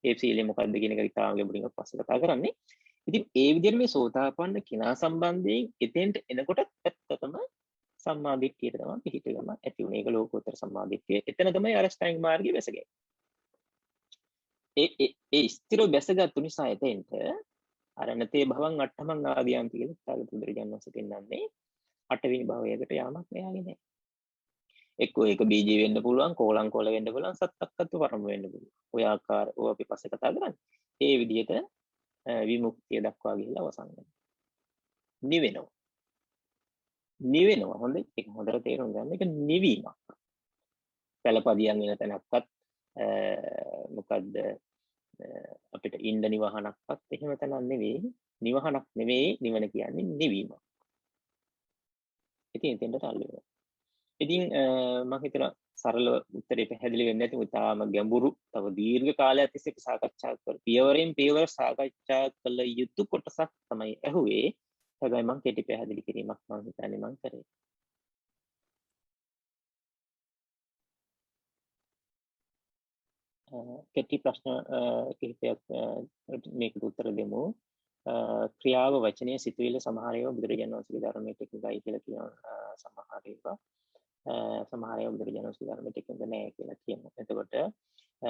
ඒ සීලය මොකක්ද කියන එක ඉතාම ගැඹුරින් පස්සේ කතා කරන්නේ. ඉතින් ඒ විදිහට මේ සෝතාපන්න කෙනා සම්බන්ධයෙන් එතෙන්ට එනකොට ඇත්තටම සම්මා දිට්ඨියට තමයි පිහිටගම ඇති උනේ. ඒක ලෝකෝත්තර සම්මා දිට්ඨිය. එතන තමයි අරස්ථාංග මාර්ගය වැසගන්නේ. ඒ ස්ථිර බැසගත්තු නිසා එතෙන්ට අරණතේ භවං අට්ඨමං ආදියන්ති කියලා සාගත බුදුරජාණන් වහන්සේ පෙන්නන්නේ අටවෙනි භවයකට යාමක් මෙයාගේ නැහැ. එක්කෝ ඒක බීජී වෙන්න පුළුවන්, කෝලං කොල වෙන්න පුළුවන්, සත්තක්කත්ව පරම වෙන්න පුළුවන්. ඔය ආකාර ඔය අපි පස්සේ කතා කරන්නේ. ඒ විදිහට විමුක්තිය දක්වා ගිහිලා අවසන් වෙනවා. නිවෙනවා. හොඳයි. ඒක හොඳට තේරුම් ගන්න. ඒක නිවීමක්. පළපදියන් වෙන තැනක්වත් මොකද්ද අපිට ඉන්න නිවහනක්වත් එහෙම තැනක් නෙවෙයි. නිවහනක් නෙවෙයි නිවන කියන්නේ නිවීමක්. ඉතින් එතෙන්ට අල්ල වෙනවා. ඉතින් මම හිතනවා සරල උත්තරේ පැහැදිලි වෙන්නේ නැති උතාම ගැඹුරු තව දීර්ඝ කාලයක් තිස්සේ සාකච්ඡා කර පියවරෙන් පියවර සාකච්ඡා කළ යුතු කොටසක් තමයි ඇහුවේ. හැබැයි මම කෙටි පැහැදිලි කිරීමක් මම හිතන්නේ මම කරේ. කෙටි ප්‍රශ්න කිහිපයක් මේකට උත්තර දෙමු. ක්‍රියාව වචනය සිතුවිල්ල සමහර ඒවා බුදුරජාණන් වහන්සේගේ ධර්මයට එකඟයි කියලා කියන සමහර ඒවා බුදුරජාණන් වහන්සේගේ ධර්මයට එකඟ නැහැ කියලා කියනවා. එතකොට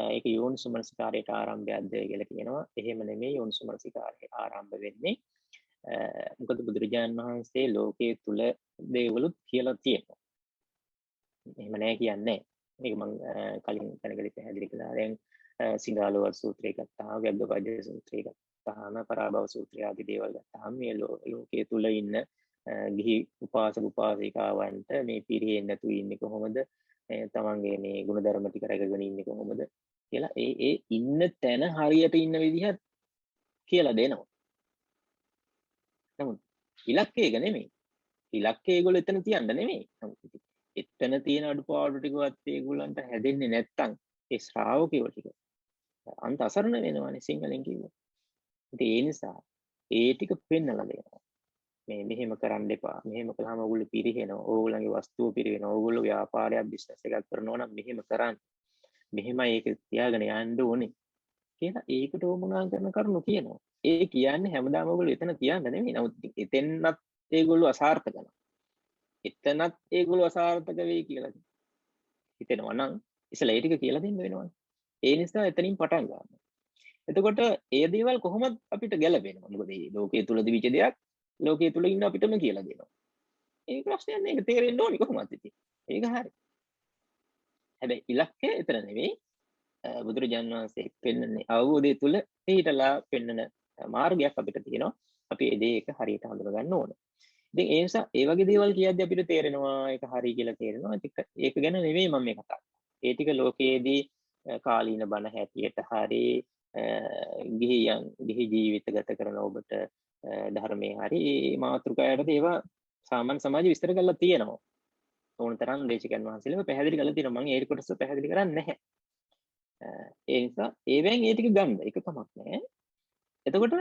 ඒක යෝනිසමනසිකාරයට ආරම්භයක්ද කියලා කියනවා. එහෙම නෙමෙයි යෝනිසමනසිකාරය ආරම්භ වෙන්නේ. මොකද බුදුරජාණන් වහන්සේ ලෝකයේ තුල දේවලුත් කියලා තියෙනවා. එහෙම නැහැ කියන්නේ. මේක මම කලින් තැනකදී පැහැදිලි කළා. දැන් සිංහලවත් සූත්‍රය ගත්තාම, ව්‍යග්ගපජ්ජ සූත්‍රය ගත්තාම, පරාභව සූත්‍රය ආදී දේවල් ගත්තාම මේ ලෝකයේ තුල ඉන්න ගිහි උපාසක උපාසිකාවන්ට මේ පිරිහෙන්නේ නැතුව ඉන්නේ කොහොමද? තමන්ගේ මේ ගුණධර්ම ටික රැකගෙන ඉන්නේ කොහොමද කියලා ඒ ඉන්න තැන හරියට ඉන්න විදිහත් කියලා දෙනවා. නමුත් ඉලක්කය ඒක නෙමෙයි. ඉලක්කය ඒගොල්ලෝ එතන තියන්න නෙමෙයි. එතන තියෙන අඩුපාඩු ටිකවත් ඒගොල්ලන්ට හැදෙන්නේ නැත්තම් ඒ ශ්‍රාවකයෝ ටික අන්ත අසරණ වෙනවානේ සිංහලෙන් කිව්වොත්. ඉතින් ඒ නිසා ඒ ටික පෙන්නලා දෙනවා. මේ මෙහෙම කරන්න එපා. මෙහෙම කළාම ඕගොල්ලෝ පිරිහෙනවා. ඕගොල්ලන්ගේ වස්තුව පිරිහෙනවා. ඕගොල්ලෝ ව්‍යාපාරයක් බිස්නස් එකක් කරනවා නම් මෙහෙම කරන්න. මෙහෙමයි ඒක තියාගෙන යන්න ඕනේ. කියලා ඒකට වමනා කරන කරුණු කියනවා. ඒ කියන්නේ හැමදාම ඕගොල්ලෝ එතන තියන්න නෙමෙයි. නමුත් එතෙන්නත් ඒගොල්ලෝ අසාර්ථක කරනවා. එතනත් ඒගොල්ලෝ අසාර්ථක වෙයි කියලා හිතෙනවා නම් ඉතලා ඒ ටික කියලා දෙන්න වෙනවනේ. ඒ නිසා එතනින් පටන් ගන්න. එතකොට ඒ දේවල් කොහොමද අපිට ගැලපෙනවා? මොකද මේ ලෝකයේ තුල දිවිච්ච දෙයක් ලෝකයේ තුල ඉන්න අපිටම කියලා දෙනවා. ඒ ප්‍රශ්නයක් නෑ. ඒක තේරෙන්න ඕනි කොහොමද ඉතින්. ඒක හරි. හැබැයි ඉලක්කය එතන නෙවෙයි. බුදුරජාණන් වහන්සේ පෙන්වන්නේ අවබෝධය තුල පිටලා පෙන්වන මාර්ගයක් අපිට තියෙනවා. අපි ඒ දේ එක හරියට හඳුනා ගන්න ඕන. ඉතින් ඒ නිසා ඒ වගේ දේවල් කියද්දී අපිට තේරෙනවා ඒක හරි කියලා තේරෙනවා. ඒක ගැන නෙවෙයි මම මේ කතා කරන්නේ. ඒ ටික ලෝකයේදී කාලීන බණ හැටියට හරි ගිහි ජීවිත ගත කරන ඔබට ධර්මයේ හරි මාතෘකාවට ඒවා සාමාන්‍ය සමාජ විස්තර කරලා තියෙනවා. ඕන තරම් දේශකයන් වහන්සේලා පැහැදිලි කරලා තියෙනවා. මම ඒ කොටස පැහැදිලි කරන්නේ නැහැ. ඒ නිසා ඒවෙන් ඒ ටික ගන්න එක කමක් නැහැ. එතකොට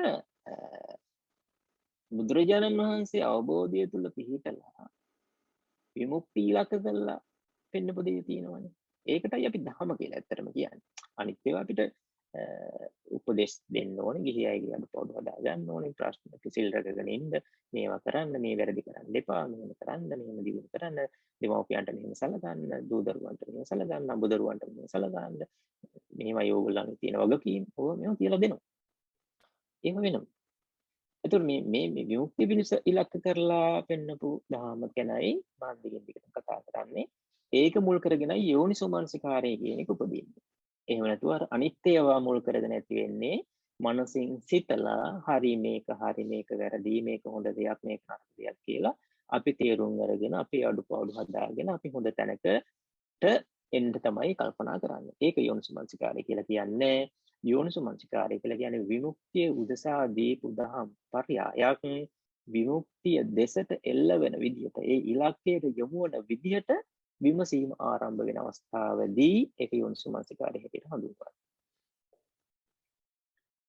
බුදුරජාණන් වහන්සේ අවබෝධය තුල පිහිටලා විමුක්ති ඉලක්ක කරලා පෙන්නපු දෙය තියෙනවානේ. ඒකටයි අපි ධහම කියලා ඇත්තටම කියන්නේ. අනිත් ඒවා අපිට උපදේශ දෙන්න ඕනේ. ගිහි අයගේ අඩුපාඩු හදා ගන්න ඕනේ. ප්‍රශ්න සිල් රැකගෙන ඉන්න, මේවා කරන්න, මේ වැරදි කරන්න එපා, මෙහෙම කරන්න, මෙහෙම දිනු කරන්න, දෙමව්පියන්ට මෙහෙම සලකන්න, දූ දරුවන්ට මෙහෙම සලකන්න, අඹ දරුවන්ට මෙහෙම සලකන්න. මෙහෙමයි ඕගොල්ලන්ගේ තියෙන වගකීම්. ඕවා මේවා කියලා දෙනවා. එහෙම වෙනවා. එතකොට මේ විමුක්තිය පිණිස ඉලක්ක කරලා පෙන්නපු ධාම ගැනයි මම දිගින් දිගටම කතා කරන්නේ. ඒක මුල් කරගෙන යෝනිසෝමනසිකාරය කියන එක උපදින්නේ. එහෙම නැතුව අර අනිත්‍යව මුල් කරගෙන ඇති වෙන්නේ මනසින් සිතලා හරි මේක වැරදි මේක හොඳ දෙයක් මේක නරක දෙයක් කියලා අපි තේරුම් අරගෙන අපි අඩුපාඩු හදාගෙන අපි හොඳ තැනකට එන්න තමයි කල්පනා කරන්නේ. ඒක යෝනිසෝමනසිකාරය කියලා කියන්නේ. යෝනිසෝමනසිකාරය කියලා කියන්නේ විමුක්තිය උදෙසා දීපු දහම් පරයයක් විමුක්තිය දෙසට එල්ල වෙන විදිහට ඒ ඉලක්කයට යොමු වන විදිහට විමසීම ආරම්භ වෙන අවස්ථාවේදී ඒක යෝනිසෝමනසිකාරය හැටියට හඳුන්වනවා.